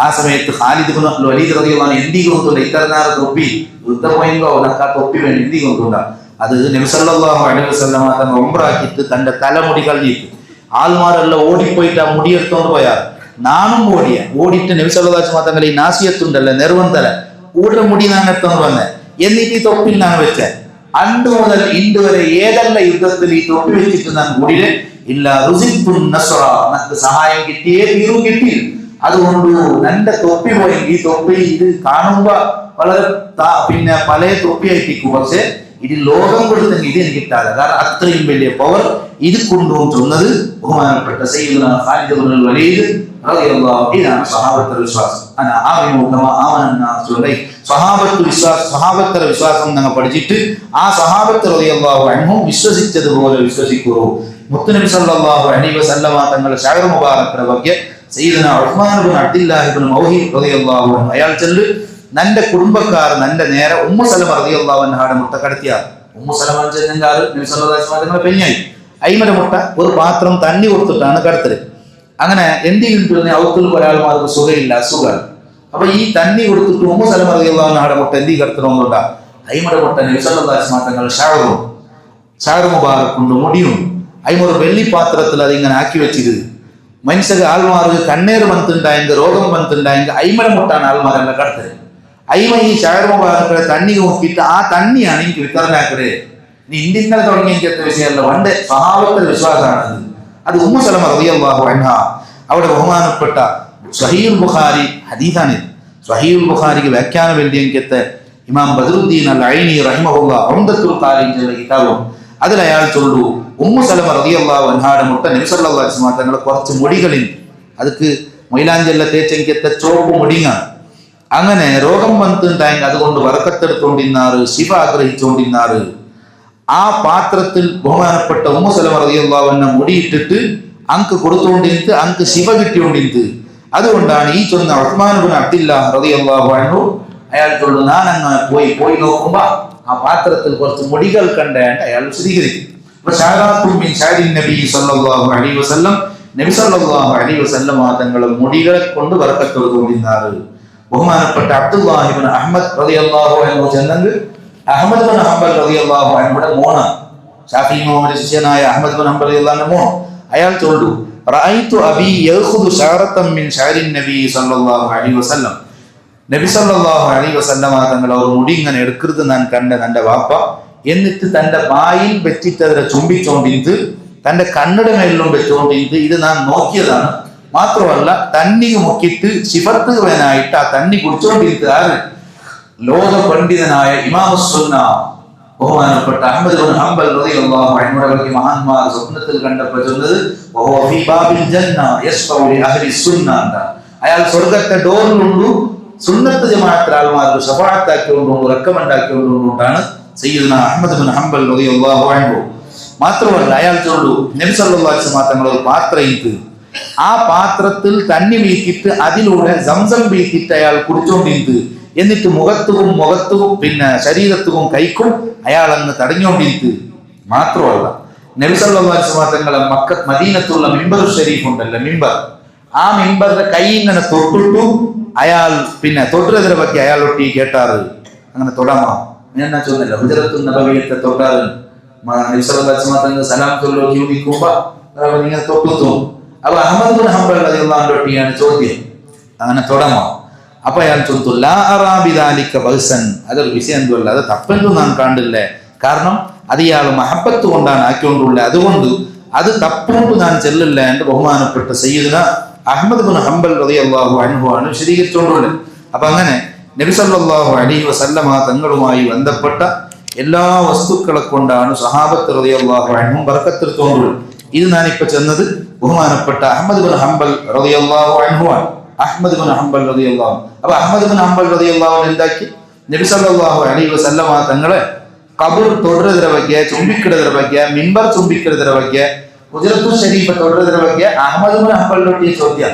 ആ സമയത്ത് ഖാലിദ് ഇബ്നുൽ വലീദ് റളിയല്ലാഹു അൻഹു എന്തി കൊണ്ടുണ്ട് ഇത്ര നേരം തൊപ്പി യുദ്ധം പോയെങ്കോ ഉനക്ക് ആ തൊപ്പി വേണ്ടി എന്തി കൊണ്ടുണ്ട. അത് നബി സല്ലല്ലാഹു അലൈഹി വസല്ലം തങ്ങൾ ഉംറയ്ക്ക് തന്റെ തലമുടി കളഞ്ഞിട്ട് ആൾമാരെല്ലാം ഓടിപ്പോയിട്ട് ആ മുടിയെടുത്തോണ്ട് പോയാൽ നാനും ഓടിയിട്ട് നബി സല്ലല്ലാഹു അലൈഹി വസല്ലം തങ്ങൾ ഈ നാസിയത്തുണ്ടല്ലേ നെറുവൻ തല കൂടുതൽ മുടി നാണെടുത്തോണ്ട് വന്നേ. എന്നിട്ട് ഈ തൊപ്പിൽ ഞാൻ വെച്ച അണ്ട് മുതൽ ഇണ്ട് വരെ ഏതെല്ലാം യുദ്ധത്തിൽ ഈ തൊപ്പി വെച്ചിട്ട് ഞാൻ കൂടിയില്ലേ ഇല്ല റുസിഖ്തുൻ നസ്റ, നമുക്ക് സഹായം കിട്ടിയേ തീരു കിട്ടി. അതുകൊണ്ട് എന്റെ തൊപ്പി പോയെങ്കിൽ ഈ തൊപ്പി ഇത് കാണുമ്പോ വളരെ പിന്നെ പല തൊപ്പിയായിട്ടിരിക്കും, പക്ഷെ ഇത് ലോകം കൊടുത്തെങ്കിൽ ഇത് എനിക്ക് കിട്ടാതെ. കാരണം അത്രയും വലിയ പവർ ഇത് കൊണ്ടുപോകും ചൊന്നത് ബഹുമാനപ്പെട്ട സയ്യിദുനാ ഖാലിദ് ഇബ്നുൽ വലീദ് റളിയല്ലാഹു അൻഹു. ഇതാണ് സ്വഹാബത്തുൽ വിശ്വാസം. സ്വഹാബത്തുൽ വിശ്വാസം ഞങ്ങൾ പഠിച്ചിട്ട് ആ സ്വഹാബത്ത് റളിയല്ലാഹു അൻഹു വിശ്വസിച്ചതുപോലെ വിശ്വസിക്കൂ. മുത്തുനബി സല്ലല്ലാഹു അലൈഹി വസല്ലം തങ്ങളുടെ ശഅർ മുബാറക്കിന്റെ ಬಗ್ಗೆ സയ്യിദുനാ ഉസ്മാൻ ഇബ്നു അബ്ദുല്ലാഹ് ഇബ്നു മൗഹി റളിയല്ലാഹു അൻഹു അയാൾ ചൊല്ലു, നന്റെ കുടുംബക്കാർ നന്റെ നേരെ ഉമ്മു സലമ റളിയല്ലാഹു അൻഹയുടെ മുട്ട കടത്തിയാർ. ഉമ്മു സലമ ചെന്നാറ് നബി സല്ലല്ലാഹു അലൈഹി വസല്ലം പെഞ്ഞായി അയിമര മുട്ട ഒരു പാത്രം തണ്ണി കൊടുത്തിട്ടാണ് കടത്തല്. അങ്ങനെ എന്തെങ്കിലും അവത്തിൽ ഒരാൾമാർക്ക് സുഖമില്ല, അസുഖമാണ്. അപ്പൊ ഈ തണ്ണി കൊടുത്തിട്ട് ഉമ്മു സലമ റളിയല്ലാഹു അൻഹയുടെ മുട്ട എന്തി കടത്തണമെന്നുണ്ടാ അയിമര മുട്ട നബി സല്ലല്ലാഹു അലൈഹി വസല്ലം തങ്ങൾ ഷഅർ മുബാറക്കുണ്ട് മുടിയും അയിമൊരു വെള്ളി പാത്രത്തിൽ അതിങ്ങനെ ആക്കി വെച്ചിരുത്. മനുഷ്യർക്ക് ആൾമാർക്ക് കണ്ണേറ് വന്നിട്ടുണ്ടായെങ്കിൽ രോഗം വന്നിട്ടുണ്ടായെങ്കിൽ അയിമര മുട്ടാണ് ആൾമാരെല്ലാം കടത്തല്. അയിമ ഈ ഷഅർ മുബാറക്കിലെ തണ്ണി നോക്കിയിട്ട് ആ തണ്ണിയാണ് എനിക്ക് വിതരണാക്കല്. നീ ഇന്ത്യന്നലെ തുടങ്ങിയ എനിക്കത്തെ വിഷയമല്ല, പണ്ട് സ്വഹാബത്തുൽ വിശ്വാസമാണത്. അത് ഉമ്മു സലമ റളിയല്ലാഹു അൻഹ അവിടെ ബഹുമാനപ്പെട്ട സ്വഹീഹുൽ ബുഖാരി ഹദീസാണ്. സ്വഹീഹുൽ ബുഖാരിക്ക് വ്യാഖ്യാനം എഴുതിയെങ്കിലത്തെ ഇമാം ബദറുദ്ദീൻ അൽ ഐനി റഹിമഹുല്ലാഹ് ഉംദത്തുൽ ഖാരി എന്ന കിതാബും അതിൽ അയാൾ ചൊല്ലു ഉമ്മു സലമ റളിയല്ലാഹു അൻഹയുടെ മുട്ട നബി സല്ലല്ലാഹു അലൈഹി വസല്ലം തങ്ങളെ കുറച്ച് മുടികളിൽ അതുക്ക് മൈലാഞ്ചെല്ല തേച്ചെങ്കിലത്തെ ചോപ്പ് മുടിങ്ങാണ്. അങ്ങനെ രോഗം വന്നിട്ടുണ്ടായെങ്കിൽ അതുകൊണ്ട് വറക്കത്തെടുത്തോണ്ടിരുന്നാറ്, ശിവ ആഗ്രഹിച്ചുകൊണ്ടിരുന്നാറ്. ആ പാത്രത്തിൽ ബഹുമാനപ്പെട്ട ഉമ്മു സലമ റളിയല്ലാഹു അൻഹ മുടിയിട്ടിട്ട് അങ്ക് കൊടുത്തുകൊണ്ടിരുന്നത് അങ്ക് ശിവ കിട്ടിക്കൊണ്ടിരുന്നത്. അതുകൊണ്ടാണ് ഈ ചൊന്ന ഉസ്മാൻ ഇബ്നു അബ്ദുല്ലാഹ് റളിയല്ലാഹു അൻഹു അയാൾ ചൊല്ലു, ഞാൻ അങ്ങനെ പോയി നോക്കുമ്പോ ആ പാത്രത്തിൽ കുറച്ച് മുടികൾ കണ്ടാണ്ട് അയാൾ വിശദീകരിക്കും. നബി സല്ലല്ലാഹു അലൈഹി വസല്ലം നബി സല്ലല്ലാഹു അലൈഹി വസല്ലം തങ്ങളുടെ മുടികളെ കൊണ്ട് ബർക്കത്ത് കൊണ്ടിരുന്നാറ്. ബഹുമാനപ്പെട്ട അബ്ദുല്ലാഹി ഇബ്നു അഹ്മദ് റളിയല്ലാഹു അൻഹു ചെന്നെങ്കിൽ അഹ്മദ് ഇബ്നു ഹംബൽ റളിയല്ലാഹു അൻഹുടെ മോനാണ്. ഷാഫി ഇമാമിന്റെ ശിഷ്യനായ അഹ്മദ് ഇബ്നു ഹംബൽ റളിയല്ലാഹു അൻഹു മോൻ. അയാൾ ചൊല്ലു റഅയ്തു അബി യഖുദു ശഅറതൻ മിൻ ശഅരിൻ നബി സല്ലല്ലാഹു അലൈഹി വസല്ലം. നബി സല്ലല്ലാഹു അലൈഹി വസല്ലം തങ്ങൾ ഒരു മുടി ഇങ്ങനെ എടുക്കരുത് ഞാൻ കണ്ട തന്റെ വാപ്പ. എന്നിട്ട് തന്റെ വായിൽ വെച്ചിട്ട് അതിനെ ചുംബിച്ചോണ്ടിരുന്ന് തന്റെ കണ്ണുടെ മേലിലും വെച്ചോണ്ടിരുന്ന് ഇത് ഞാൻ നോക്കിയതാണ്. മാത്രമല്ല തണ്ണി മുക്കിയിട്ട് ശിഫത്തുവനായിട്ട് ആ തണ്ണി കുടിച്ചോണ്ടിരുന്നത് ആര്? ലോക പണ്ഡിതനായ ഇമാമുസ്സുന്ന ബഹുമാനപ്പെട്ട അഹ്മദ് ഇബ്നു ഹംബൽ റളിയല്ലാഹു അൻഹു മഹാന്മാർ സ്വപ്നത്തിൽ കണ്ടപ്പോൾ ചൊന്നത് വഹുവ ഫീ ബാബിൽ ജന്ന യസ്ഫഉ ലി അഹ്ലി സുന്ന. അയാൾ സ്വർഗ്ഗത്തെ ഡോറിലുള്ളൂ സുന്നത്ത് ജമാഅത്ത് ആൾമാർക്ക് ശഫാഅത്ത് ആക്കിക്കൊണ്ടും റെക്കമെൻഡ് ആക്കിക്കൊണ്ടുകൊണ്ടാണ് സയ്യിദുന അഹ്മദ് ഇബ്നു ഹംബൽ റളിയല്ലാഹു അൻഹു. മാത്രമല്ല അയാൾ ചൊല്ലു നബി സല്ലല്ലാഹു അലൈഹി വസല്ലം തങ്ങൾ ഒരു പാത്രം ഇട്ട് ആ പാത്രത്തിൽ തണ്ണി വീക്കിയിട്ട് അതിലൂടെ സംസം വീക്കിയിട്ട് അയാൾ കുടിച്ചോണ്ടിരുന്നത്. എന്നിട്ട് മുഖത്തും പിന്നെ ശരീരത്തും കൈക്കും അയാൾ അങ്ങ് തടഞ്ഞോണ്ടിരുന്നത്. മാത്രമല്ല നബി സല്ലല്ലാഹു അലൈഹി വസല്ലം തങ്ങളെ മദീനത്തുള്ള മിമ്പർ ഷരീഫ് ഉണ്ടല്ലോ, മിമ്പർ, ആ മിമ്പറിന്റെ കൈ ഇങ്ങനെ തൊട്ടിട്ടു അയാൾ പിന്നെ തൊട്ടുന്നതിനെ പറ്റി അയാളൊട്ടി കേട്ടാറ്. അങ്ങനെ തൊടാമോ? ഞാൻ ചൊന്നില്ല ഹുജറത്തുൻ നബവിയത്തെ തൊട്ടാറ് നബി സല്ലല്ലാഹു അലൈഹി വസല്ലം തങ്ങൾ സലാം ചൊല്ലി നിൽക്കുമ്പോ ഇങ്ങനെ തൊട്ടുത്തു. അപ്പൊ അഹ്മദ് ഇബ്നു ഹംബൽ റളിയല്ലാഹു അൻഹു ഒട്ടിയാണ് ചോദ്യം, അങ്ങനെ തൊടാമോ? അപ്പൊ അയാൾ ചൊന്നു ലാ അറാ ബിദാലിക ബഅസൻ, അതൊരു വിഷയം എന്തല്ല, അത് തപ്പെന്തും നാം കാണില്ലേ. കാരണം അത് ഇയാൾ മഹബത്ത് കൊണ്ടാണ് ആക്കിക്കൊണ്ടുള്ളത്, അതുകൊണ്ട് അത് തപ്പുകൊണ്ട് ഞാൻ ചെല്ലില്ല എന്ന് ബഹുമാനപ്പെട്ട സയ്യിദുന അഹ്മദ് ഇബ്നു ഹംബൽ റളിയല്ലാഹു അൻഹു ആണ് വിശദീകരിച്ചുകൊണ്ടുള്ളത്. അപ്പൊ അങ്ങനെ നബി സല്ലല്ലാഹു അലൈഹി വസല്ലമ തങ്ങളുമായി ബന്ധപ്പെട്ട എല്ലാ വസ്തുക്കളെ കൊണ്ടാണ് സഹാബത്ത് റളിയല്ലാഹു അൻഹും ബർക്കത്തെടുത്തുകൊണ്ടുള്ളത്. ഇത് ഞാനിപ്പോ ചെന്നത് ബഹുമാനപ്പെട്ട അഹ്മദ് ഇബ്നു ഹംബൽ റളിയല്ലാഹു അൻഹു ആണ്. അഹ്മദ് ഇബ്നു ഹംബൽ റളിയല്ലാഹു. അപ്പൊ അഹ്മദ് ഇബ്നു ഹംബൽ റളിയല്ലാഹു എന്താക്കി? നബി സല്ലല്ലാഹു അലൈഹി വസല്ലമ തങ്ങളെ ഖബർ തൊടുന്നതിന്റെ ಬಗ್ಗೆ, ചുംബിക്കുന്നതിന്റെ ಬಗ್ಗೆ, മിമ്പർ ചുംബിക്കുന്നതിന്റെ ಬಗ್ಗೆ, ഹുജറത്തുൽ ഷരീഫ് തൊടുന്നതിന്റെ ಬಗ್ಗೆ അഹ്മദ് ഇബ്നു ഹംബലിനോട്ടിയ ചോദ്യം.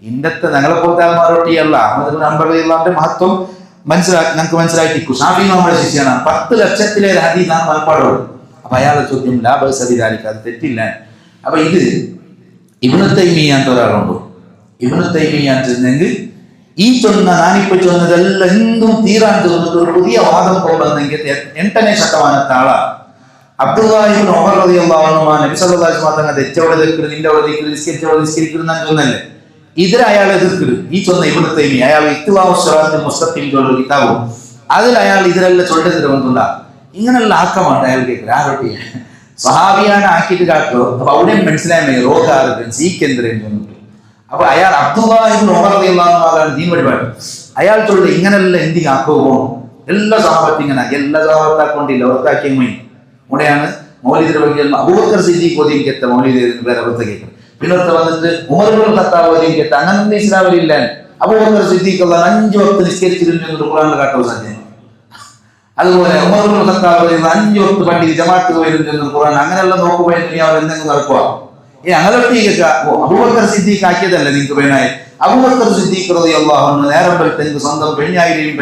ഇന്നത്തെ ഞങ്ങളെ പോലത്തെ ആൾമാരൊട്ടിയല്ല. അഹ്മദ് ഇബ്നു ഹംബൽ റളിയല്ലാഹുവിന്റെ മഹത്വം ഞങ്ങൾക്ക് മനസ്സിലാക്കിക്കു. ഷാഫി ഇമാമിന്റെ ശിഷ്യനാണ്. 10 ലക്ഷത്തിലേറെ ഹദീസ് ആണ് മനപ്പാടുള്ളത്. അപ്പൊ അയാളുടെ ചോദ്യം ലാ ബഅസ ബിദാലിക, അത് തെറ്റില്ല. അപ്പൊ ഇത് ഇബ്നു തൈമിയ്യ എന്ന ഒരാളുണ്ട്. ഇബ്നു തൈമിയ്യ ചെന്നെങ്കിൽ ഈ ചൊന്ന ഞാനിപ്പോ ചൊന്നതെല്ലാം എന്തും തീരാൻ തോന്നിട്ട് ഒരു പുതിയ വാദം കൊണ്ടുവന്നെങ്കിൽ 8ನೇ ശതമാനത്തെ ആളാണ്. അബ്ദുല്ലാഹി ഇബ്നു ഉമർ റളിയല്ലാഹു അൻഹു നബി സല്ലല്ലാഹു അലൈഹി വസല്ലം തങ്ങൾ തെറ്റോടെ നിൽക്കുന്നത്, നിന്റെ അവിടെ നിസ്കരിക്കുന്നത് ഞാൻ ചൊന്നല്ലേ, ഇതിൽ അയാൾ എതിർക്കുന്നത്. ഈ ചൊന്ന ഇബ്നു തൈമിയ്യ അയാൾ ഇഖ്തിലാഉ സിറാത്തുൽ മുസ്തഖീം ചൊല്ലുന്ന കിതാബും അതിൽ അയാൾ ഇതിലെല്ലാം ചൊല്ലുന്നത് കൊണ്ടുണ്ടാ ഇങ്ങനെയുള്ള ആക്കമാണ് അയാൾ കേൾക്കുന്നത്. ആരൊട്ടി സഹാബിയാണ് ആക്കിയിട്ട് കാട്ടോ. അപ്പൊ അവിടെ മനസ്സിലായ റോഗാർക്ക് സീക്കെന്തരെന്ന് തോന്നിട്ടു. അപ്പൊ അയാൾ അബ്ദുല്ലാഹി ഇബ്നു ഉമർ റളിയല്ലാഹു അൻഹു ദീൻ പരിപാടി അയാൾ ചൊല്ലു ഇങ്ങനെല്ലാം എന്തി ആക്കോ പോകണം. എല്ലാ സഹാബത്ത് ഇങ്ങനെ എല്ലാ സഹാബത്താക്കൊണ്ടില്ല അവർക്കാക്കിയ മൈ ഇവിടെയാണ് മൗലിദിന്റെ ಬಗ್ಗೆ അബൂബക്കർ സിദ്ദീഖ് ഓതിയും കേട്ട മൗലിദിന് വേറെ അവസ്ഥ കേൾക്കണം. പിന്നെ വന്നിട്ട് ഉമർ ഇബ്നുൽ ഖത്താബ് ഓതിയും കേട്ട അങ്ങനെ ഇസ്ലാമിലില്ല. അബൂബക്കർ സിദ്ദീഖ് 5 വക്ത് നിസ്കരിച്ചിരുന്നു ഖുർആനിൽ കാട്ടോ സാധ്യത. അതുപോലെ ഉമർ ഇബ്നുൽ ഖത്താബ് 5 വക്ത് പണ്ഡിത് ജമാഅത്ത് പോയിരുന്നു ഖുർആൻ. അങ്ങനെയുള്ള നോക്കുമ്പോൾ ദുനിയാവിൽ എന്തെങ്കിലും നടക്കുക. അങ്ങനെയൊക്കെ അബൂബക്കർ സിദ്ദീഖ് ആക്കിയതല്ല നിങ്ങൾക്ക് വേണായി. അബൂബക്കർ സിദ്ദീഖ് റളിയല്ലാഹു അൻഹു നേരം വെളുത്തെങ്കിൽ സ്വന്തം പെണ്ണായിരെയും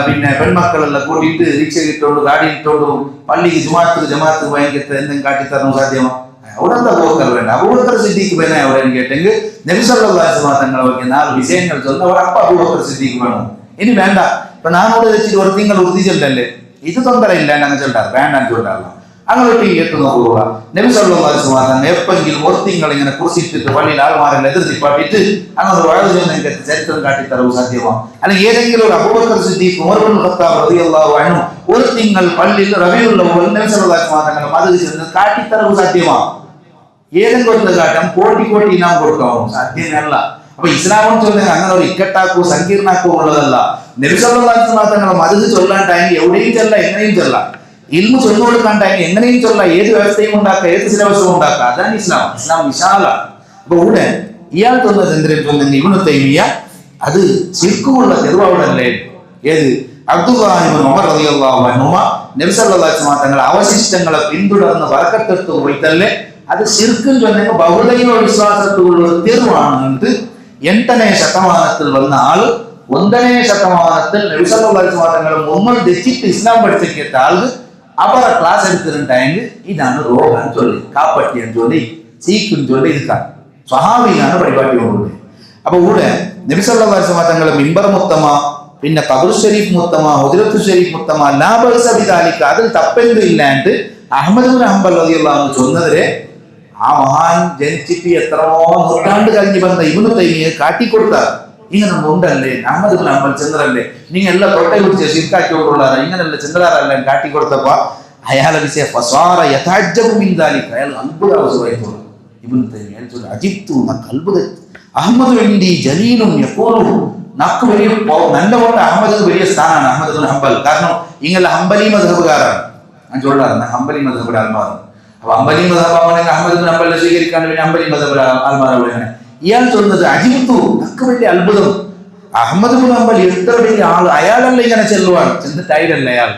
പിന്നെ പെൺമക്കളെല്ലാം കൂട്ടിയിട്ട് റിക്ഷ ഇട്ടോണ്ട് ഗാഡി ഇട്ടോണ്ട് പള്ളിക്ക് ജമാഅത്ത് ഭയങ്കര എന്തെങ്കിലും കാട്ടിത്തരണം സാധ്യമാ? അവിടെ എന്താ അബൂബക്കർ വേണ്ട. അബൂബക്കർ സിദ്ദീഖ് വേണേ അവിടെ കേട്ടെങ്കിൽ നബി സല്ലല്ലാഹു അലൈഹി വസല്ലം തങ്ങളെ ಬಗ್ಗೆ 4 വിഷയങ്ങൾ ചൊന്നവർ അപ്പ അബൂബക്കർ സിദ്ദീഖ് വേണം. ഇനി വേണ്ട. ഇപ്പൊ നാനോട് വെച്ചിട്ട് ഒരു തിങ്കൾ ഉറുതി ചൊല്ലല്ലേ, ഇത് തൊന്തര ഇല്ല അങ്ങനെ ചൊല്ലാറ്, വേണ്ടാന്ന് ചൊല്ലാറില്ല. അങ്ങോട്ട് എത്തു നോക്കുക. നബി സല്ലല്ലാഹു അലൈഹി വസല്ലം എപ്പെങ്കിലും ഒരു തിങ്കൾ ഇങ്ങനെ കുറിച്ചിട്ടിട്ട് പള്ളിയിൽ ആൾമാരെല്ലാം എതിർത്തിപ്പാട്ടിട്ട് അങ്ങനെ വളരെ ചരിത്രം കാട്ടിത്തരവ് സാധ്യമാണ്. അല്ലെങ്കിൽ ഏതെങ്കിലും ഒരു അബൂബക്കർ സിദ്ദീഖ് ഉമർ ഇബ്നുൽ ഖത്താബ് റളിയല്ലാഹു അൻഹു ഒരു തിങ്കൾ പള്ളിയിൽ റബീഉൽ അവ്വൽ നബി സല്ലല്ലാഹു അലൈഹി വസല്ലം മദീനയിൽ ചെന്ന് കാട്ടിത്തരവ് സാധ്യമാണ്. ഏതെങ്കിലും ഒരു കാട്ടം കോടി ഇനാം കൊടുക്കാവും സാധ്യമല്ല. അപ്പൊ ഇസ്ലാമെന്ന് ചൊല്ലുന്നത് അങ്ങനെ ഒരു ഇക്കട്ടാക്കോ സങ്കീർണാക്കോ ഉള്ളതല്ല. നബി സല്ലല്ലാഹു അലൈഹി വസല്ലം തങ്ങൾ മദീനയിൽ ചൊല്ലാൻ ടൈം എവിടെയും ചൊല്ല, എങ്ങനെയും ചൊല്ല. ഇൽമു ചൊന്നു കൊടുക്കാൻ ടൈം എങ്ങനെയും ചൊല്ല, ഏത് വ്യവസ്ഥയും ഉണ്ടാക്കാം, ഏത് സിലബസും ഉണ്ടാക്കാം. അതാണ് ഇസ്ലാം. ഇസ്ലാം വിശാല. അപ്പൊ ഇവിടെ ഇയാൾ തന്നത് എന്തിനും ഇബ്നു തൈമിയ്യ അത് ശിർക്കുള്ള തെരുവവിടല്ലേ. ഏത് അബ്ദുല്ലാഹി ഇബ്നു ഉമർ റളിയല്ലാഹു അൻഹു നബി സല്ലല്ലാഹു അലൈഹി വസല്ലം തങ്ങളുടെ അവശിഷ്ടങ്ങളെ പിന്തുടർന്ന് ബർക്കത്തെടുത്ത് പോയിട്ടല്ലേ അത് ശിർക്കും ചൊന്നെങ്കിൽ ബഹുദൈവ വിശ്വാസത്തിലുള്ള ഒരു തെരുവാണ്. 8ನೇ ശതമാനത്തിൽ വന്ന ആള് 1ನೇ ശതമാനത്തിൽ നബി സല്ലല്ലാഹു അലൈഹി വസല്ലം തങ്ങൾ മുമ്പ് തെറ്റിട്ട് ഇസ്ലാം പഠിച്ചിട്ട് ആൾക്ക് അവരെ ക്ലാസ് എടുത്തിട്ടുണ്ടെങ്കിൽ ഇതാണ് രോഗം ചൊല്ലി, കാപ്പട്ടിയെന്ന് ചൊല്ലി, സീക്കും ചൊല്ലി ഇരിക്കാൻ സ്വഹാബിയാണ് പരിപാടി കൊണ്ടുള്ളത്. അപ്പൊ ഇവിടെ നബി സല്ലല്ലാഹു അലൈഹി വസല്ലം തങ്ങളെ മിമ്പർ മുത്തമ, പിന്നെ ഖബർ ഷരീഫ് മുത്തമ, ഹുദ്റത്തു ഷരീഫ് മുത്തമ, ലാ ബഅസ ബിദാലിക, അതിൽ തപ്പെന്തും ഇല്ലാണ്ട് അഹ്മദ് ഇബ്നു ഹംബൽ റളിയല്ലാഹു അൻഹു ചൊന്നതിരെ ആ മഹാൻ ജനിച്ചിട്ട് എത്രയോ നൂറ്റാണ്ട് കഴിഞ്ഞ് വന്ന ഇബ്നു തൈമിയെ കാട്ടിക്കൊടുത്ത ഇങ്ങനെ ഉണ്ടല്ലേ അഹ്മദ് ഇബ്നു ഹംബൽ ചന്ദ്രല്ലേ, നിങ്ങൾ എല്ലാം തൊട്ടേ കുറിച്ച് ശിർക്കാക്കിക്കൊണ്ടുള്ളതാണ്, ഇങ്ങനെയല്ല ചന്ദ്രാറെല്ലാം കാട്ടിക്കൊടുത്തപ്പോ അയാളെ വിഷയം ഫസ്വാറ യതഅജ്ജബു മിൻ ദാലിക, അയാൾ അത്ഭുതാവസ്ഥയായിട്ടുണ്ട്. ഇബ്നു തൈമിയ അയാൾ അജിബ്തു നക്ക് അത്ഭുത അഹ്മദ് വേണ്ടി ജലീലും യഖൂലു, നക്ക് വലിയ നല്ല പോലെ അഹമ്മദ് വലിയ സ്ഥാനമാണ് അഹ്മദ് ഇബ്നു ഹംബൽ. കാരണം ഇങ്ങനെ ഹംബലി മദ്ഹബുകാരാണ്, ഞാൻ ചൊല്ലാറുണ്ട് ഹംബലി മദ്ഹബുടെ ആൾമാർ. അപ്പൊ ഹംബലി മദ്ഹബ് ആണെങ്കിൽ അഹ്മദ് ഇബ്നു ഹംബലിനെ സ്വീകരിക്കാൻ പിന്നെ ഹംബലി മദ്ഹബുടെ ആൾമാരാണ്. അങ്ങനെ ഇയാൾ ചൊല്ലുന്നത് അജിബ്തു നക്ക് വലിയ അത്ഭുതം, അഹ്മദ് ഇബ്നു ഹംബൽ എത്ര വലിയ ആൾ, അയാളല്ല ഇങ്ങനെ ചെല്ലുവാണ്, ചെന്നിട്ടായിരല്ല അയാൾ,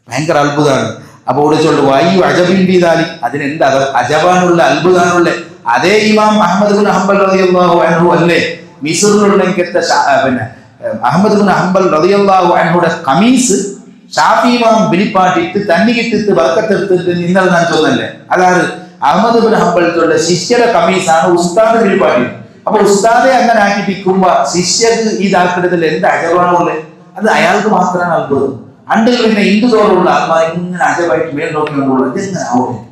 ഭയങ്കര അത്ഭുതമാണ്. അപ്പൊ ഇവിടെ ചൊല്ലു വായു അജബിൻ ബിദാലി, അതിനെന്ത് അജബാനുള്ള അത്ഭുതാനുള്ള അതേ ഇമാം അഹ്മദ് ഇബ്നു ഹംബൽ റളിയല്ലാഹു അൻഹു അല്ലേ മിസ്റിലുള്ള പിന്നെ അഹ്മദ് ഇബ്നു ഹംബൽ റളിയല്ലാഹു അൻഹുടെ കമീസ് ഷാഫി ഇമാം ബിലിപ്പാട്ടിട്ട് തന്നിക്കിട്ടിട്ട് ബർക്കത്തെടുത്തിട്ട് ഇന്നലെ ഞാൻ ചൊന്നല്ലേ, അതാണ് അഹ്മദ് ഇബ്നു ഹംബലിന്റെ ശിഷ്യയുടെ കമീസാണ് ഉസ്താദ് ബിലിപ്പാട്ടി. അപ്പൊ ഉസ്താദെ അങ്ങനെ ആക്കിപ്പിക്കുമ്പോ ശിഷ്യക്ക് ഇതാക്കിടത്തിൽ എന്ത് അജബാണുള്ളത്, അത് അയാൾക്ക് മാത്രമാണ് അത്ഭുതം. അണ്ടിൽ പിന്നെ ഇന്ദുതോടുള്ള ആത്മാ ഇങ്ങനെ അജബായിട്ട് മേൽ നോക്കിക്കൊണ്ടുള്ളത് ഇതെങ്ങനെ ആവുന്നത്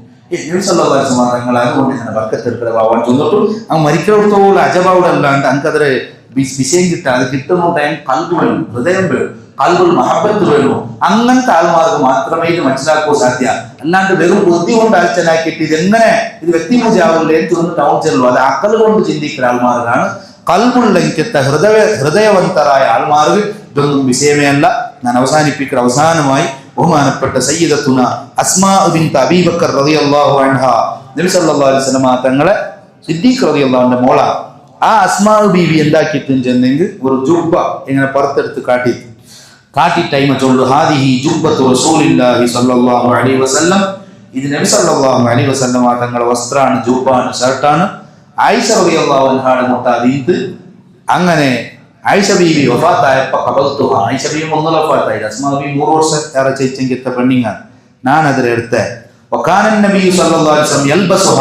തങ്ങൾ അതുകൊണ്ട് ഇങ്ങനെ ബർക്കത്തെടുക്കലാവാൻ ചൊന്നിട്ടു അങ്ങ് മരിക്കത്തോളം അജബാവിടെ അല്ലാണ്ട് അനക്കതിരെ വിഷയം കിട്ടാൻ അത് കിട്ടുന്നുണ്ടായ കൽബ് വേണം, ഹൃദയം വേണം, കൽബുൽ മഹബത്ത് വേണോ, അങ്ങനത്തെ ആൾമാർക്ക് മാത്രമേ ഇത് മനസ്സിലാക്കൂ സാധ്യ. അല്ലാണ്ട് വെറും ബുദ്ധി കൊണ്ട് ആഴ്ചനാക്കിയിട്ട് ഇതെങ്ങനെ ഇത് വ്യക്തിമുജാവില്ലേ എന്ന് ടൗൺ ചെല്ലുള്ളൂ, അത് അക്കൽ കൊണ്ട് ചിന്തിക്കുന്ന ആൾമാർക്കാണ്. കൽബുള്ള ഇക്കത്തെ ഹൃദയവന്തരായ ആൾമാർക്ക് ഇതൊന്നും വിഷയമേ അല്ല. ഞാൻ അവസാനിപ്പിക്കുന്ന അവസാനമായി ബഹുമാനപ്പെട്ട സയ്യിദത്തുന അസ്മാ ബിൻത് അബീ ബക്കർ റളിയല്ലാഹു അൻഹാ നബി സല്ലല്ലാഹു അലൈഹി വസല്ലം തങ്ങളെ സിദ്ദീഖ് റളിയല്ലാഹു അൻഹു മോള ആ അസ്മാ ബീവി എന്താക്കിയിട്ടും ചെന്നെങ്കിൽ ഒരു ജുബ്ബ ഇങ്ങനെ പുറത്തെടുത്ത് കാട്ടി ടൈം ചൊല്ലു ഹാദിഹി ജുബ്ബത്തു റസൂലില്ലാഹി സല്ലല്ലാഹു അലൈഹി വസല്ലം, ഇത് നബി സല്ലല്ലാഹു അലൈഹി വസല്ലം തങ്ങളുടെ വസ്ത്രമാണ്, ജുബ്ബാണ്, ഷർട്ടാണ്. ആയിഷ റളിയല്ലാഹു അൻഹായുടെ മുട്ട അതീത്ത് അങ്ങനെ ആയിഷ ബീവി വഫാത്തായപ്പോ ഖബൽതുഹ, ആയിഷ ബീവി ഒന്നര വഫാത്തായി, അസ്മാ ബീവി 3 വർഷം ഏറെ ചേച്ചെങ്കിത്ത പെണ്ണിങ്ങാണ്, ഞാൻ അതിലെടുത്ത വകാന നബി സല്ലല്ലാഹു അലൈഹി വസല്ലം യൽബസുഹ,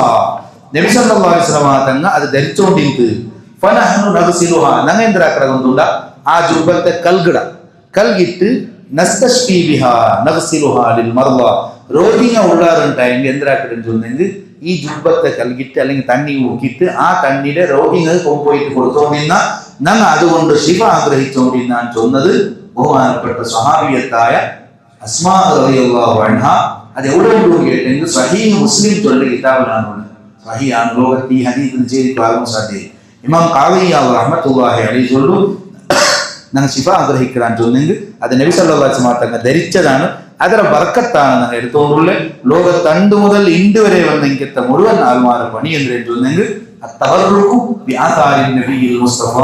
നബി സല്ലല്ലാഹു അലൈഹി വസല്ലം തങ്ങൾ അത് ധരിച്ചുകൊണ്ടിരിക്ക്. ഫനഹ്നു നഗ്സിലുഹ, ഞങ്ങൾ എന്താക്കടകൊണ്ടുള്ള ആ ജുബ്ബത്തെ കൽകിട്ട് നസ്തശ്ഫി ബിഹാ നഗ്സിലുഹ ലിൽ മർള, രോഗിങ്ങ ഉള്ളാറുണ്ടായെങ്കിൽ എന്താക്കടെന്ന് ചൊന്നെങ്കിൽ ഈ ജുബ്ബത്തെ കൽകിട്ട് അല്ലെങ്കിൽ തണ്ണി ഊക്കിയിട്ട് ആ തണ്ണിയുടെ രോഗിങ്ങൾ പോയിട്ട് കൊടുത്തോണ്ടിരുന്ന ഞങ്ങൾ അതുകൊണ്ട് ശിവ ആഗ്രഹിച്ചുകൊണ്ടിരുന്നാൻ ചൊന്നത് ബഹുമാനപ്പെട്ട സ്വഹാബിയത്തായ അസ്മാ റളിയല്ലാഹു അൻഹ. അത് എവിടെ കേട്ടെങ്കിൽ സഹീഹ് മുസ്ലിം ചൊല്ലിയ കിതാബിലാണുള്ളത്, സഹീഹാണ്, ലോകത്ത് ഈ ഹദീസിന് ചെയ്തിട്ട് സാധ്യത. ഇമാം ഖാദിയാവ് റഹ്മത്തുള്ളാഹി അലൈഹി ചൊല്ലു ഞങ്ങൾ ശിഫ ആഗ്രഹിക്കാൻ ചൊന്നെങ്കിൽ അത് നബി സല്ലല്ലാഹു അലൈഹി വസല്ലം തങ്ങൾ ധരിച്ചതാണ്, അതിന്റെ ബർക്കത്താണ് ഞങ്ങൾ എടുത്തുകൊണ്ടുള്ള ലോകത്ത് 2 മുതൽ ഇണ്ട് വരെ വന്നെങ്കിലത്തെ മുഴുവൻ ആൾമാരുടെ പണി എന്ന് ചൊന്നെങ്കിൽ അത്തബറുക്കു ബിആതാരി നബിയിൽ മുസ്തഫ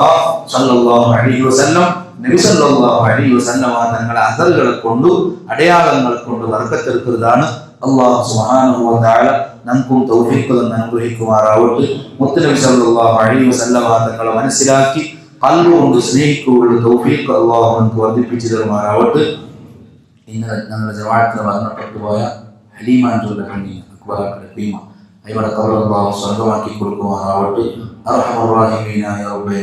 സല്ലല്ലാഹു അലൈഹി വസല്ലം, നബി സല്ലല്ലാഹു അലൈഹി വസല്ലം തങ്ങളുടെ അസറുകളെ കൊണ്ട് അടയാളങ്ങൾ കൊണ്ട് ബർക്കത്തെടുക്കുന്നതാണ്. അല്ലാഹു സുബ്ഹാനഹു വ തആല നമുക്കും തൗഫീഖ് തന്ന് അനുഗ്രഹിക്കുമാറാവട്ടെ. മുത്തുനബി സല്ലല്ലാഹു അലൈഹി വസല്ലം തങ്ങളെ മനസ്സിലാക്കി ഖൽബ് കൊണ്ട് സ്നേഹിക്കുകയുള്ള തൗഫീഖ് അല്ലാഹു നമുക്ക് വർദ്ധിപ്പിച്ചു തരുമാറാവട്ടെ. ഇന്ന് ഞങ്ങളുടെ ജമാഅത്തിൽ മരണപ്പെട്ടു പോയ ഹലീമാൻ ജോല കണ്ണി അക്ബറാക്കടെ ഭീമ അയ്യയുടെ ഖബർ അല്ലാഹു സ്വർഗ്ഗമാക്കി കൊടുക്കുമാറാവട്ടെ. അർഹമർ റഹീമീനായ റബ്ബേ,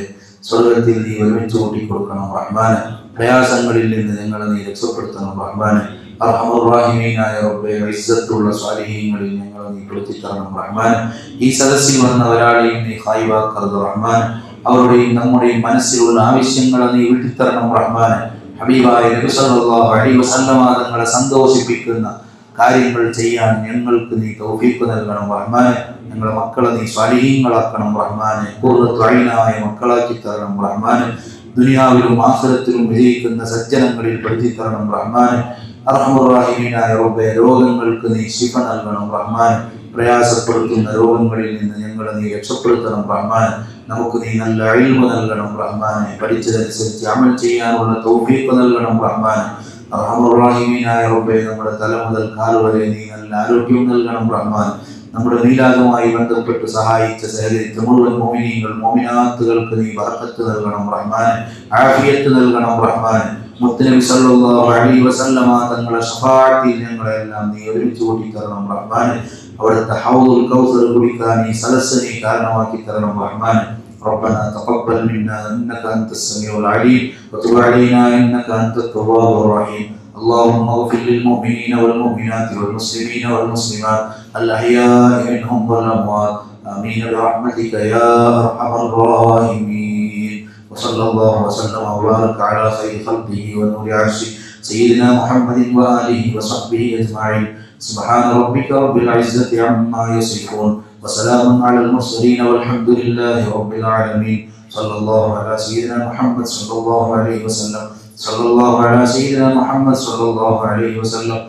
സ്വർഗ്ഗത്തിൽ നീ ഒരുമിച്ച് കൂട്ടി കൊടുക്കണം റഹ്മാനെ, പ്രയാസങ്ങളിൽ നിന്ന് ഞങ്ങളെ നീ രക്ഷപ്പെടുത്തണം റഹ്മാനെ. അർഹമർ റഹീമീനായ റബ്ബേ, ഇസ്സത്തുള്ള സ്വാലിഹീങ്ങളിൽ ഞങ്ങളെ നീ പെടുത്തിത്തരണം റഹ്മാനെ. ഈ സദസ്സിൽ വന്ന ഒരാളെയും നീ ഖായിബാക്കരുത് റഹ്മാനെ, അവരുടെയും നമ്മുടെയും മനസ്സിലുള്ള ആവശ്യങ്ങളെ നീ വീട്ടിത്തരണം റഹ്മാനെ. ഹബീബായ നബി സല്ലല്ലാഹു അലൈഹി വസല്ലം തങ്ങളെ സന്തോഷിപ്പിക്കുന്ന കാര്യങ്ങൾ ചെയ്യാൻ ഞങ്ങൾക്ക് നീ തൗഫീഖ് നൽകണം റഹ്മാനെ. ഞങ്ങളുടെ മക്കളെ നീ സ്വാലിഹീങ്ങളാക്കണം റഹ്മാനെ, ഖുർറത്തു ഐനായ മക്കളാക്കി തരണം റഹ്മാനെ. ദുനിയാവിലും ആഖിറത്തിലും വിജയിക്കുന്ന സജ്ജനങ്ങളിൽ പെടുത്തി തരണം റഹ്മാനെ. അർഹമർ റഹീമീനായ റബ്ബേ, രോഗങ്ങൾക്ക് നീ ശിഫ നൽകണം റഹ്മാനെ. പ്രയാസപ്പെടുത്തുന്ന രോഗങ്ങളിൽ നിന്ന് ഞങ്ങളെ നീ രക്ഷപ്പെടുത്തണം റഹ്മാനെ. നമുക്ക് നീ നല്ല ഇൽമ നൽകണം റഹ്മാനെ, പഠിച്ചതനുസരിച്ച് അമൽ ചെയ്യാനുള്ള തൗഫീഖ് നൽകണം റഹ്മാനെ. അർഹമർ റഹീമീനായ റബ്ബേ, നമ്മുടെ തല മുതൽ കാല് വരെ നീ നല്ല ആരോഗ്യം നൽകണം റഹ്മാനെ. നമ്മുടെ മീലാദുമായി ബന്ധപ്പെട്ട് സഹായിച്ച സഹകരിച്ച മുഴുവൻ മുഅ്മിനീങ്ങൾ മുഅ്മിനാത്തുകൾക്ക് നീ ബർക്കത്ത് നൽകണം റഹ്മാനെ, ആഫിയത്ത് നൽകണം റഹ്മാനെ. മുത്തുനബി സല്ലല്ലാഹു അലൈഹി വസല്ലം തങ്ങളുടെ ശഫാഅത്തിൽ ഞങ്ങളെല്ലാം നീ ഒരുമിച്ച് കൂട്ടി തരണം റഹ്മാനെ. അവിടുത്തെ ഹൗദുൽ കൗസർ കുടിക്കാൻ ഈ സദസ്സ് നീ കാരണമാക്കി തരണം റഹ്മാൻ. ربنا تقبل منا إنك أنت السميع العليم وتب علينا إنك أنت التواب الرحيم. اللهم اغفر للمؤمنين والمؤمنات والمسلمين والمسلمات الأحياء منهم والأموات آمين برحمتك يا أرحم الراحمين. وصلى الله وسلم وبارك على خير خلقه ونور عرشه سيدنا محمد وآله وصحبه أجمعين. سبحان ربك رب العزة عما يصفون وسلام على المرسلين والحمد لله رب العالمين. صلى الله على سيدنا محمد صلى الله عليه وسلم. صلى الله على سيدنا محمد صلى الله عليه وسلم.